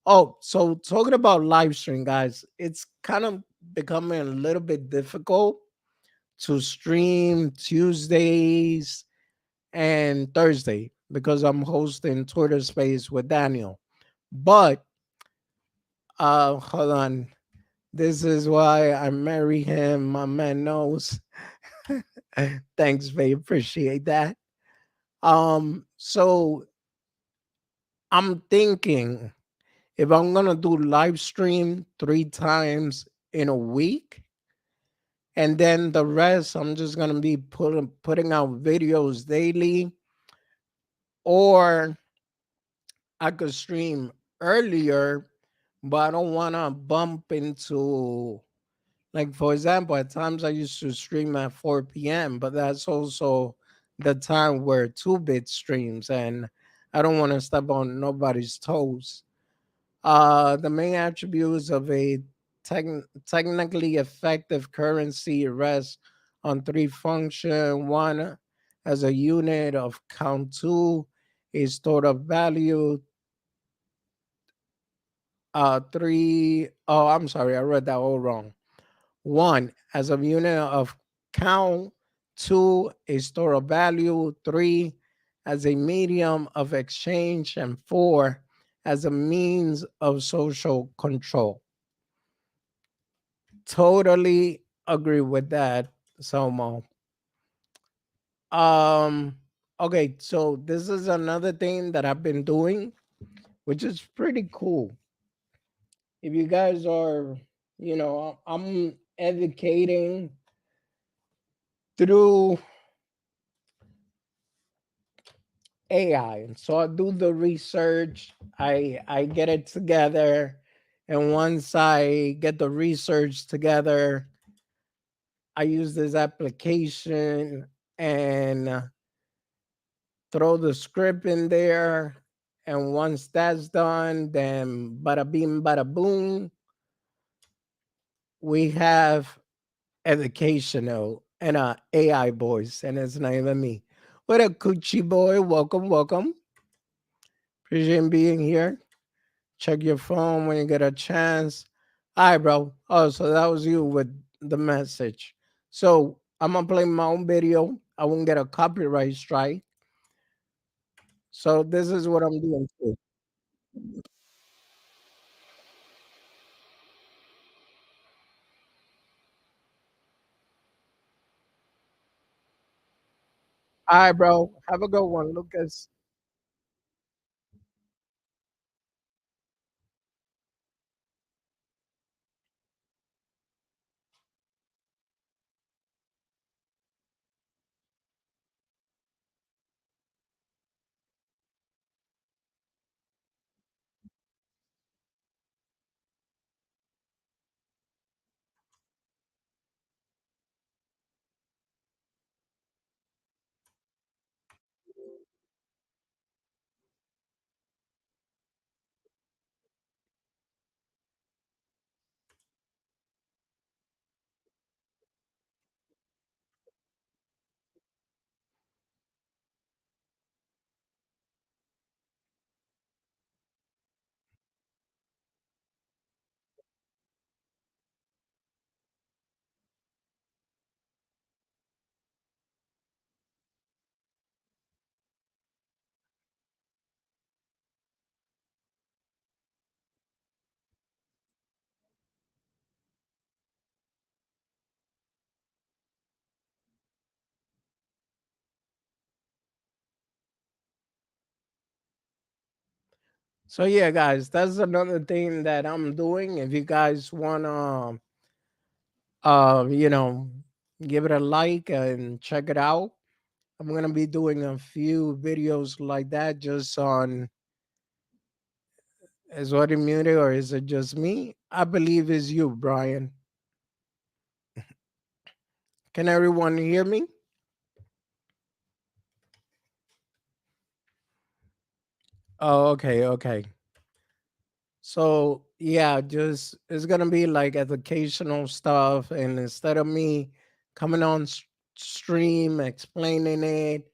Oh, so talking about live stream, guys, it's kind of becoming a little bit difficult to stream Tuesdays and Thursday because I'm hosting Twitter Space with Daniel. But hold on. This is why I marry him. My man knows. Thanks, babe. Appreciate that. So I'm thinking if I'm gonna do live stream 3 times in a week, and then the rest I'm just gonna be putting out videos daily, or I could stream earlier, but I don't wanna bump into, like, for example, at times I used to stream at 4 p.m., but that's also the time where 2-bit streams, and I don't want to step on nobody's toes. The main attributes of a technically effective currency rest on 3 function. One, as a unit of count. Two, a stored up value. Three, oh, I'm sorry, I read that all wrong. One, as a unit of count. Two, a store of value. Three, as a medium of exchange. And four, as a means of social control. Totally agree with that, Somo. Um, okay, so this is another thing that I've been doing, which is pretty cool. If you guys are, I'm educating through AI. And so I do the research, I get it together, and once I get the research together, I use this application and throw the script in there. And once that's done, then bada bing, bada boom, we have educational and AI voice, and it's not even me. What a coochie boy! Welcome, welcome. Appreciate being here. Check your phone when you get a chance. All right, bro. Oh, so that was you with the message. So I'm gonna play my own video. I won't get a copyright strike. So this is what I'm doing too. All right, bro. Have a good one, Lucas. So yeah, guys, that's another thing that I'm doing. If you guys wanna, you know, give it a like and check it out. I'm gonna be doing a few videos like that just on is what muted or is it just me? I believe it's you, Brian. Can everyone hear me? Oh, okay, okay. So yeah, just it's gonna be like educational stuff, and instead of me coming on stream explaining it,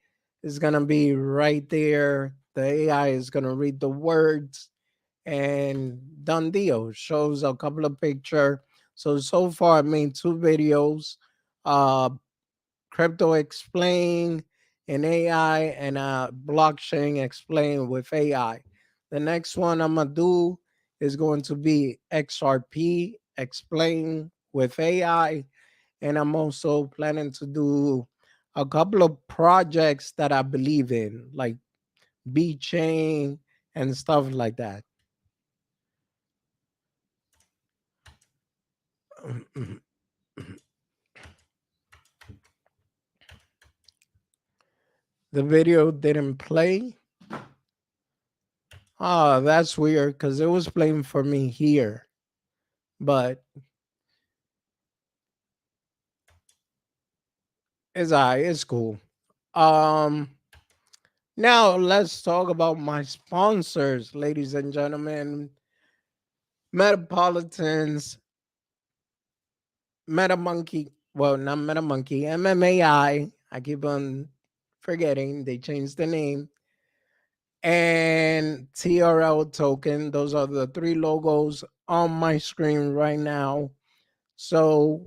it's gonna be right there. The AI is gonna read the words, and done deal. Shows a couple of picture. So far I made two videos. Uh, Crypto Explain in AI and Blockchain Explain with AI. The next one I'm gonna do is going to be XRP Explain with AI, and I'm also planning to do a couple of projects that I believe in, like B Chain and stuff like that. The video didn't play. Ah, that's weird because it was playing for me here, but it's cool. Um, Now let's talk about my sponsors, ladies and gentlemen. Metapolitans, MetaMonkey, well, not MetaMonkey, MMAI. I keep on forgetting they changed the name. And TRL token. Those are the three logos on my screen right now. So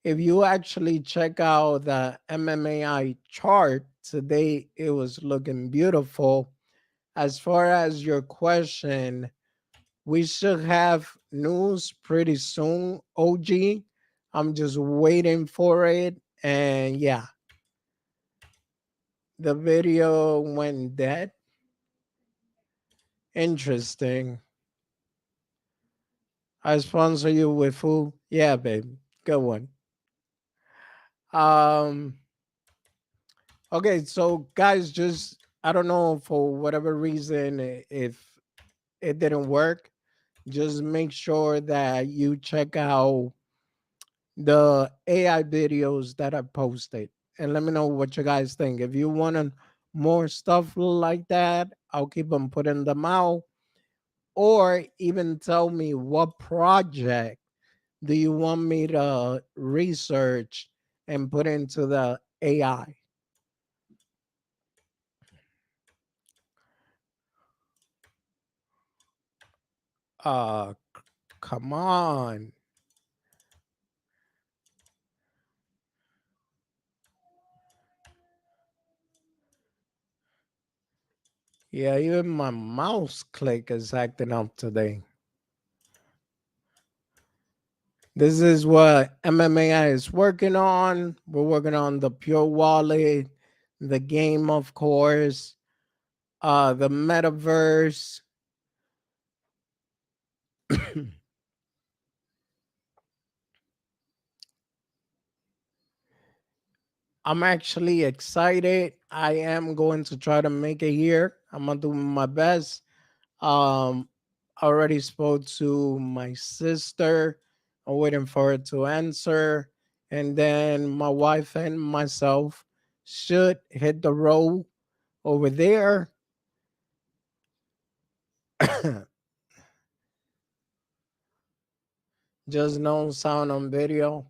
if you actually check out the MMAI chart today, it was looking beautiful. As far as your question, we should have news pretty soon, OG. I'm just waiting for it. And yeah, the video went dead. Interesting. I sponsor you with who? Yeah, babe. Good one. Um, okay, so guys, just I don't know for whatever reason if it didn't work, just make sure that you check out the AI videos that I posted and let me know what you guys think. If you want more stuff like that, I'll keep on putting them out. Or even tell me what project do you want me to research and put into the AI? Uh, Come on. Yeah, even my mouse click is acting up today. This is what MMA is working on. We're working on the pure wallet, the game, of course, the metaverse. I'm actually excited. I am going to try to make it here. I'm gonna do my best. Um, I already spoke to my sister. I'm waiting for her to answer, and then my wife and myself should hit the road over there. Just no sound on video.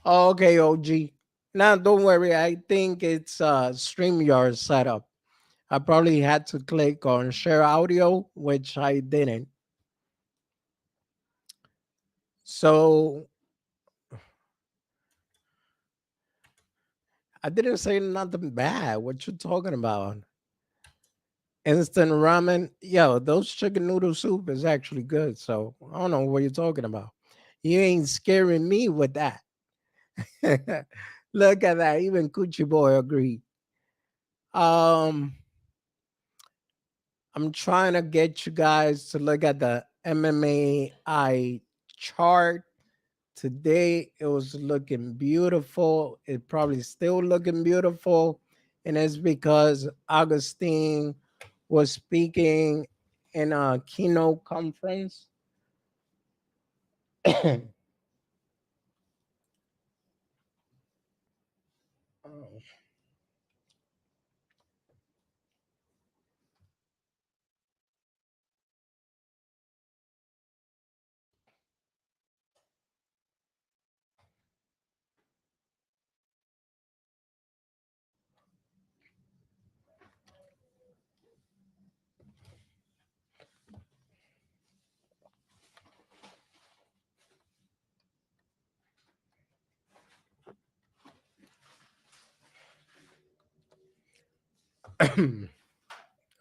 Oh, okay, OG. Now don't worry. I think it's StreamYard setup. I probably had to click on share audio, which I didn't. So I didn't say nothing bad. What you talking about? Instant ramen. Yo, those chicken noodle soup is actually good. So I don't know what you're talking about. You ain't scaring me with that. Look at that. Even Coochie Boy agreed. Um, I'm trying to get you guys to look at the MMAI chart. Today it was looking beautiful. It probably still looking beautiful. And it's because Augustine was speaking in a keynote conference.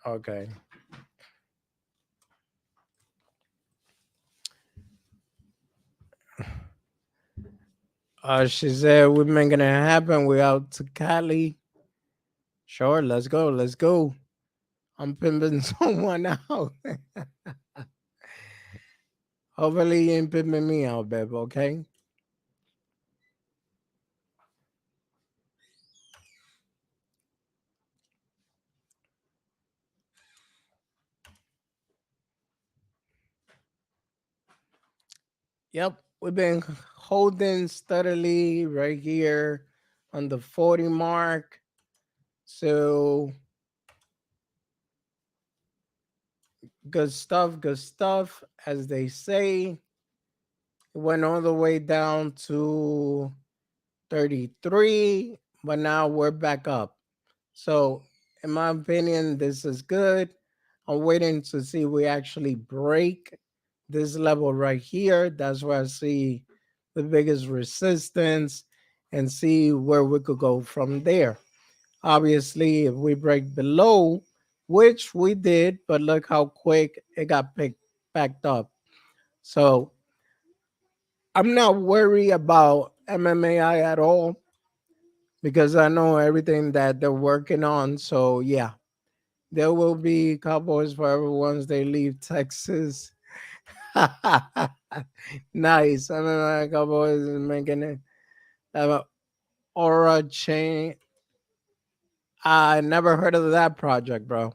Okay. She said we're making it happen. We're out to Cali. Sure, let's go. Let's go. I'm pimping someone out. Hopefully you ain't pimping me out, babe, okay? Yep, we've been holding steadily right here on the 40 mark. So good stuff, as they say. It went all the way down to 33, but now we're back up. So, in my opinion, this is good. I'm waiting to see we actually break this level right here. That's where I see the biggest resistance and see where we could go from there. Obviously, if we break below, which we did, but look how quick it got picked backed up. So I'm not worried about MMAI at all because I know everything that they're working on. So yeah, there will be Cowboys forever once they leave Texas. Nice. MMA Cowboys is making it. Aura chain. I never heard of that project, bro.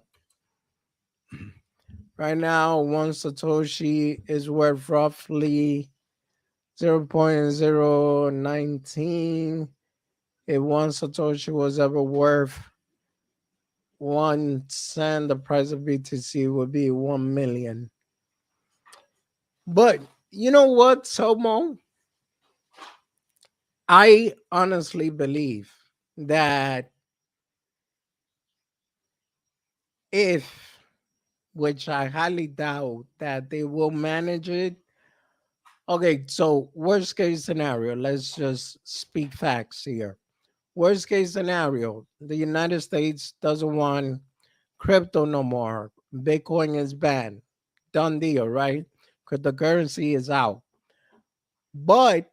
Right now, one Satoshi is worth roughly 0.019. If one Satoshi was ever worth 1 cent, the price of BTC would be 1 million. But you know what, Tomo? I honestly believe that if, which I highly doubt, that they will manage it. Okay, so worst case scenario, let's just speak facts here. Worst case scenario, the United States doesn't want Crypto no more. Bitcoin is banned. Done deal, right? Cryptocurrency is out. But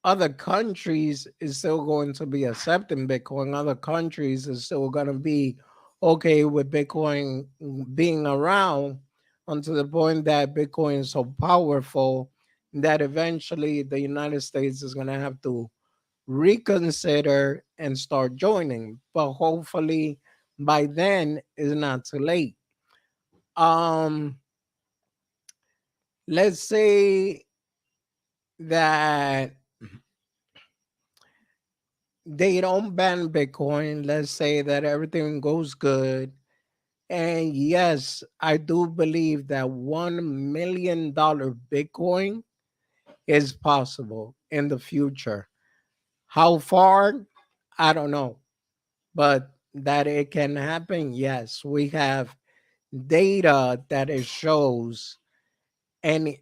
other countries is still going to be accepting Bitcoin. Other countries is still going to be okay with Bitcoin being around until the point that Bitcoin is so powerful that eventually the United States is going to have to reconsider and start joining. But hopefully by then it's not too late. Um, let's say that they don't ban Bitcoin. Let's say that everything goes good. And yes, I do believe that $1 million Bitcoin is possible in the future. How far? I don't know. But that it can happen, yes. We have data that it shows. And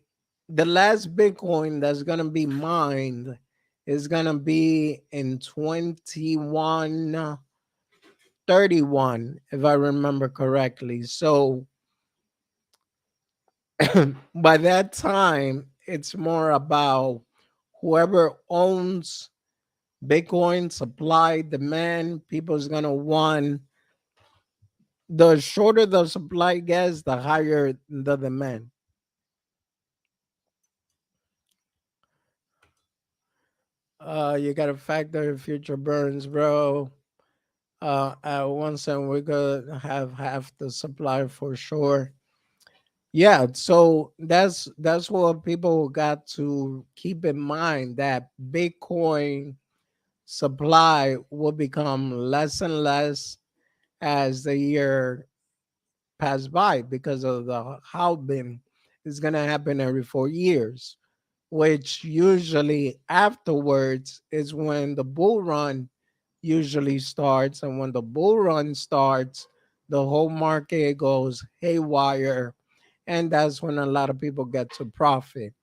the last Bitcoin that's going to be mined is going to be in 2131, if I remember correctly. So by that time, it's more about whoever owns Bitcoin, supply, demand, people's going to want. The shorter the supply gets, the higher the demand. You got to factor in future burns, bro. At one cent, we're gonna have half the supply for sure. Yeah, so that's what people got to keep in mind, that Bitcoin supply will become less and less as the year pass by because of the halving is gonna happen every 4 years, which usually afterwards is when the bull run usually starts. And when the bull run starts, the whole market goes haywire. And that's when a lot of people get to profit.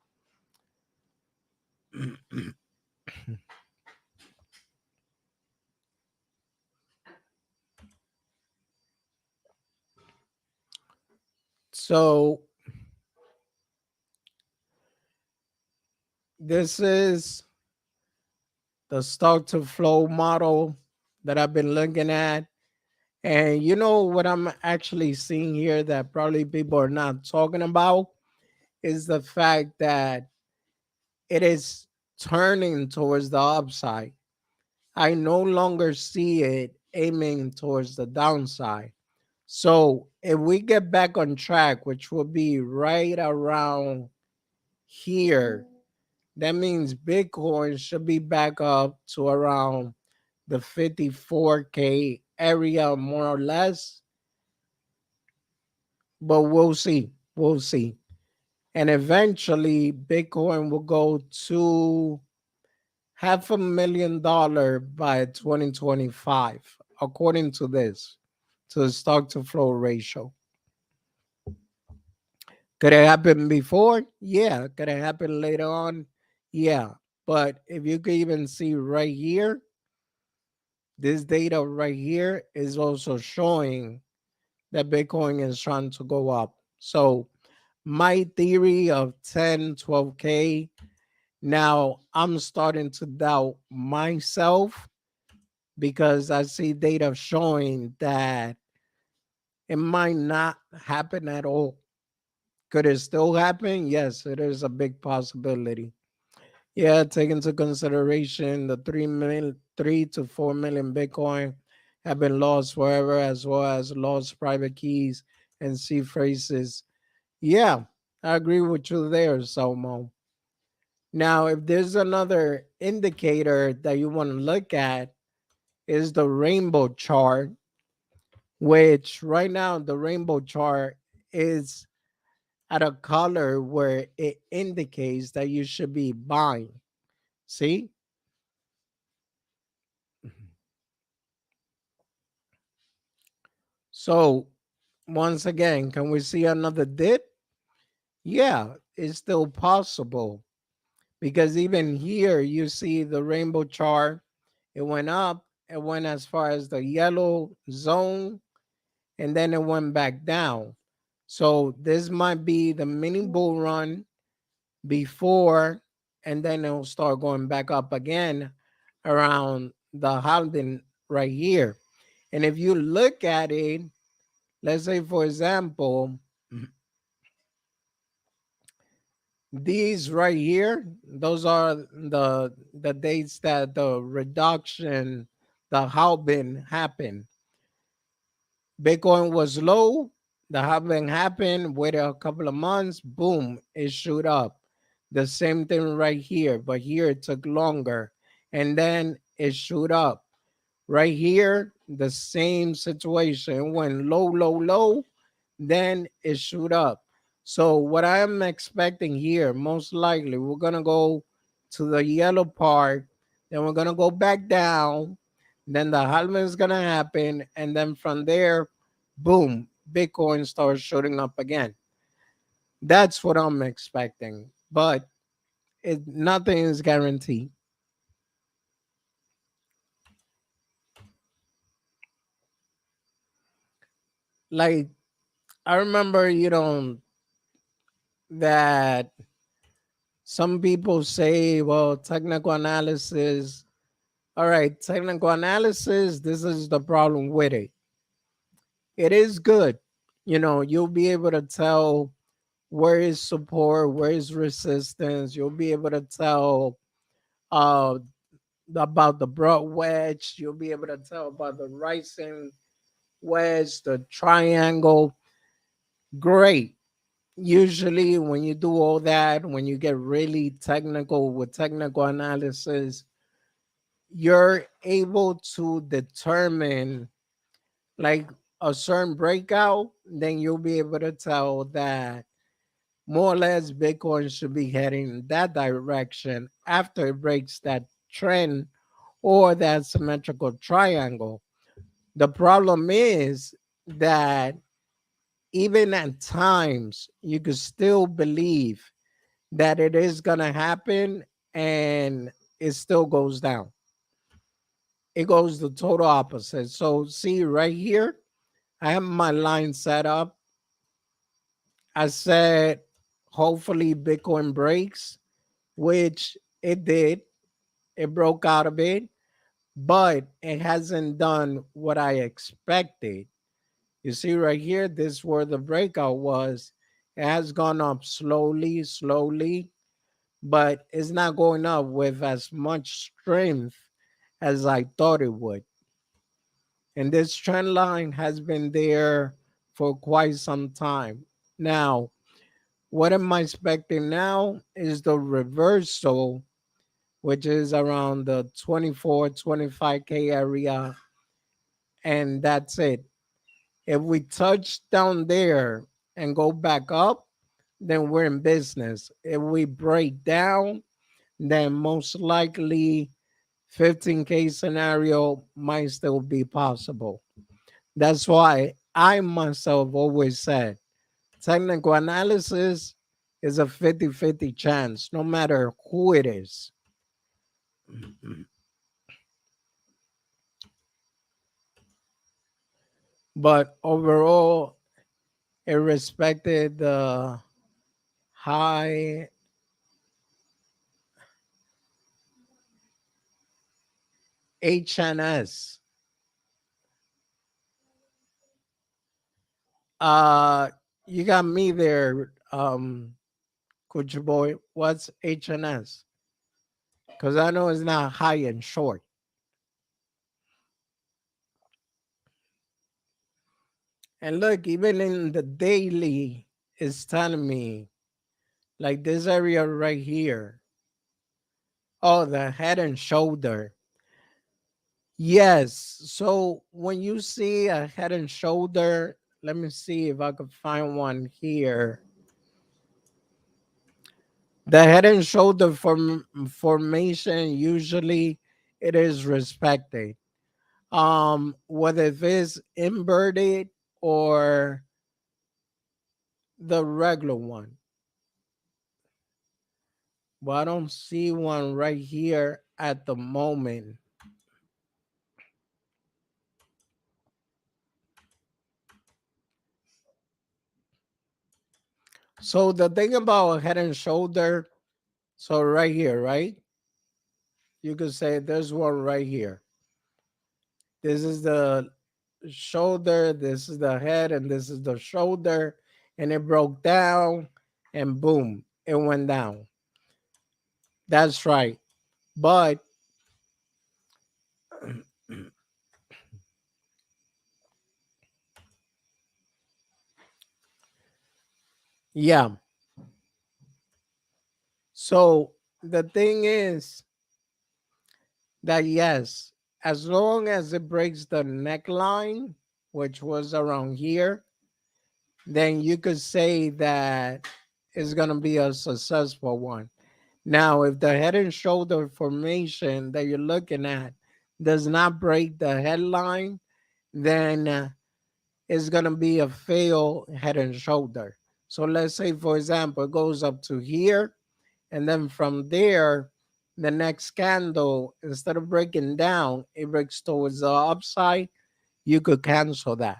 So, this is the stock to flow model that I've been looking at. And you know what I'm actually seeing here that probably people are not talking about is the fact that it is turning towards the upside. I no longer see it aiming towards the downside. So if we get back on track, which will be right around here, that means Bitcoin should be back up to around the 54K area, more or less. But we'll see. We'll see. And eventually, Bitcoin will go to $500,000 by 2025, according to this, to the stock to flow ratio. Could it happen before? Yeah. Could it happen later on? Yeah. But if you could even see right here, this data right here is also showing that Bitcoin is trying to go up. So my theory of 10, 12K, now I'm starting to doubt myself because I see data showing that it might not happen at all. Could it still happen? Yes, it is a big possibility. Yeah, take into consideration the 3 to 4 million Bitcoin have been lost forever, as well as lost private keys and seed phrases. Yeah, I agree with you there, Salmo. Now, if there's another indicator that you want to look at, is the rainbow chart, which right now the rainbow chart is at a color where it indicates that you should be buying. See? So, once again, can we see another dip? Yeah, it's still possible because even here you see the rainbow chart. It went up, it went as far as the yellow zone, and then it went back down. So this might be the mini bull run before, and then it'll start going back up again around the halving right here. And if you look at it, let's say for example, these right here, those are the dates that the reduction, the halving happened. Bitcoin was low, the halving happened, waited a couple of months, boom, it shoot up. The same thing right here, but here it took longer, and then it shoot up. Right here, the same situation. It went low, low, low, then it shoot up. So what I am expecting here, most likely, we're gonna go to the yellow part, then we're gonna go back down, then the halving is gonna happen, and then from there, boom, Bitcoin starts shooting up again. That's what I'm expecting, but nothing is guaranteed. Like I remember, that some people say, well, technical analysis. All right, technical analysis, this is the problem with it. It is good. You'll be able to tell where is support, where is resistance. You'll be able to tell uh, about the broad wedge. You'll be able to tell about the rising wedge, the triangle. Great. Usually, when you do all that, when you get really technical with technical analysis, you're able to determine like a certain breakout, then you'll be able to tell that more or less Bitcoin should be heading in that direction after it breaks that trend or that symmetrical triangle. The problem is that even at times you could still believe that it is going to happen and it still goes down. It goes the total opposite. So see right here, I have my line set up. I said, hopefully Bitcoin breaks, which it did. It broke out of it, but it hasn't done what I expected. You see right here, this is where the breakout was. It has gone up slowly, slowly, but it's not going up with as much strength as I thought it would. And this trend line has been there for quite some time. Now, what am I expecting now is the reversal, which is around the 24, 25K area. And that's it. If we touch down there and go back up, then we're in business. If we break down, then most likely 15K scenario might still be possible. That's why I myself always said technical analysis is a 50-50 chance, no matter who it is. But overall, it respected the high HNS. Uh, you got me there, Kucha boy. What's HNS? Because I know it's not high and short. And look, even in the daily, it's telling me like this area right here. Oh, the head and shoulder. Yes. So when you see a head and shoulder, let me see if I could find one here. The head and shoulder formation usually it is respected. Whether it is inverted or the regular one. But I don't see one right here at the moment. So the thing about head and shoulder, so right here, right? You could say there's one right here. This is the shoulder, this is the head, and this is the shoulder. And it broke down and boom, it went down. That's right. But yeah, so the thing is that yes, as long as it breaks the neckline, which was around here, then you could say that it's going to be a successful one. Now, if the head and shoulder formation that you're looking at does not break the headline, then it's going to be a failed head and shoulder. So let's say, for example, it goes up to here, and then from there, the next candle, instead of breaking down, it breaks towards the upside. You could cancel that.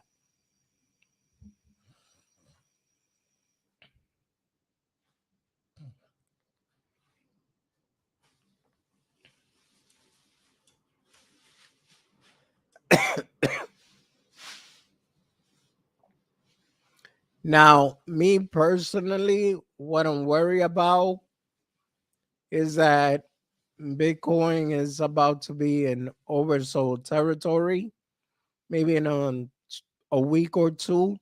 Now, me personally, what I'm worried about is that Bitcoin is about to be in oversold territory, maybe in a week or two.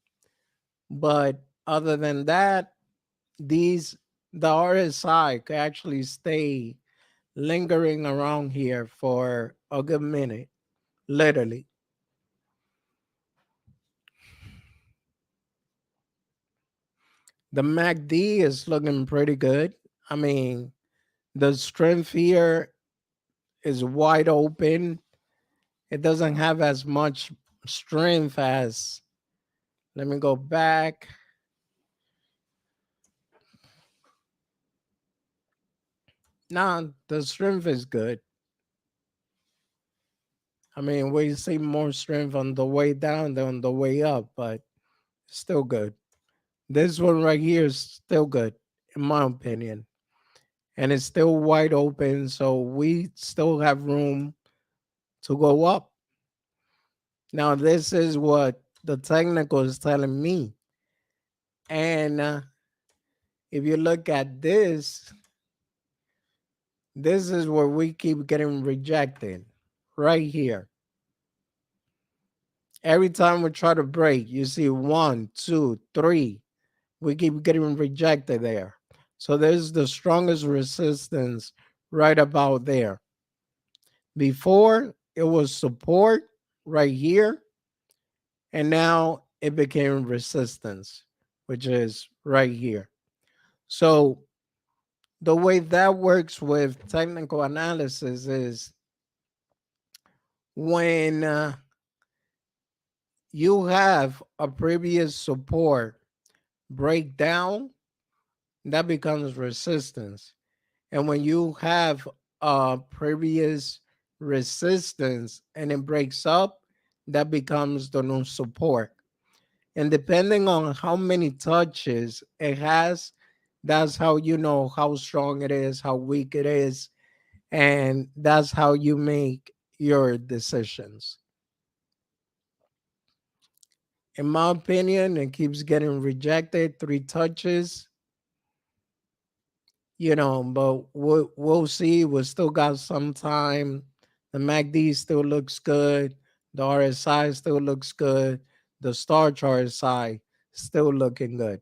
But other than that, these the RSI could actually stay lingering around here for a good minute, literally. The MACD is looking pretty good. I mean, the strength here is wide open. It doesn't have as much strength as, let me go back. Nah, the strength is good. I mean, we see more strength on the way down than on the way up, but still good. This one right here is still good, in my opinion. And it's still wide open, so we still have room to go up. Now, this is what the technical is telling me. And if you look at this is where we keep getting rejected right here. Every time we try to break, you see one, two, three. We keep getting rejected there. So there's the strongest resistance right about there. Before it was support right here, and now it became resistance, which is right here. So the way that works with technical analysis is when you have a previous support breakdown, that becomes resistance. And when you have a previous resistance and it breaks up, that becomes the new support. And depending on how many touches it has, that's how you know how strong it is, how weak it is, and that's how you make your decisions. In my opinion, it keeps getting rejected, three touches, but we'll see. We still got some time. The MACD still looks good. The RSI still looks good. The star chart RSI still looking good.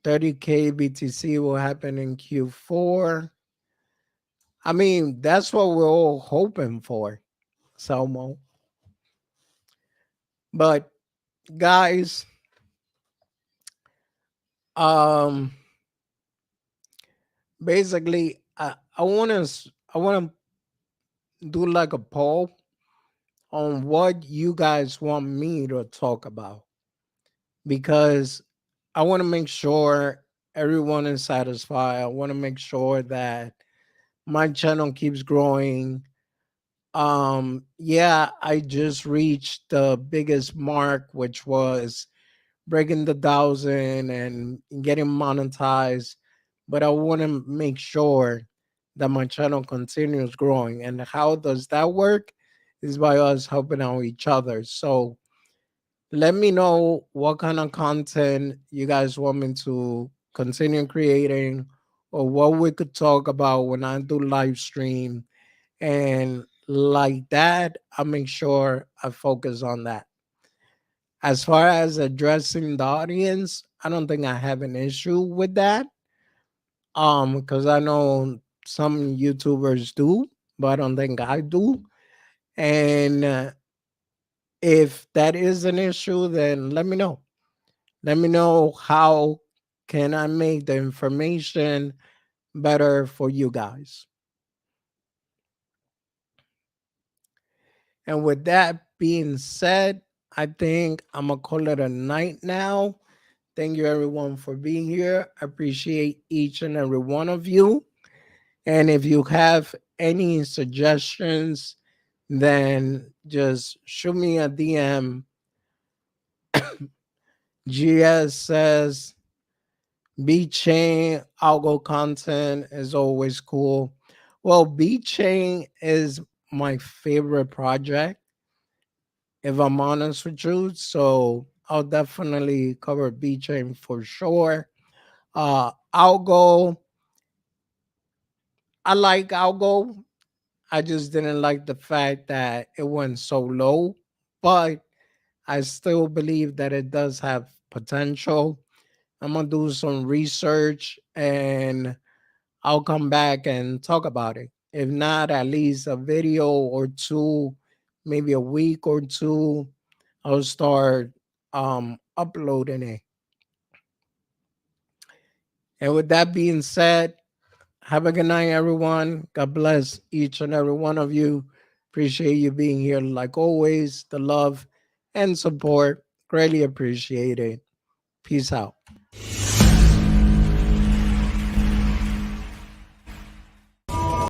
30K BTC will happen in Q4. I mean, that's what we're all hoping for, Selmo. But guys, um, basically, I want to do like a poll on what you guys want me to talk about because I want to make sure everyone is satisfied. I want to make sure that my channel keeps growing. Yeah, I just reached the biggest mark, which was breaking the 1,000 and getting monetized. But I want to make sure that my channel continues growing. And how does that work? Is by us helping out each other. So let me know what kind of content you guys want me to continue creating, or what we could talk about when I do live stream. And like that, I make sure I focus on that. As far as addressing the audience, I don't think I have an issue with that. Because I know some YouTubers do, but I don't think I do. And if that is an issue, then let me know. Let me know how can I make the information better for you guys. And with that being said, I think I'm gonna call it a night now. Thank you everyone for being here. I appreciate each and every one of you. And if you have any suggestions, then just shoot me a DM. GS says B Chain algo content is always cool. Well, B Chain is my favorite project, if I'm honest with you. So I'll definitely cover B Chain for sure. Algo, I like Algo. I just didn't like the fact that it went so low, but I still believe that it does have potential. I'm gonna do some research and I'll come back and talk about it. If not, at least a video or two, maybe a week or two, I'll start uploading it. And with that being said, have a good night, everyone. God bless each and every one of you. Appreciate you being here. Like always, the love and support. Greatly appreciated. Peace out.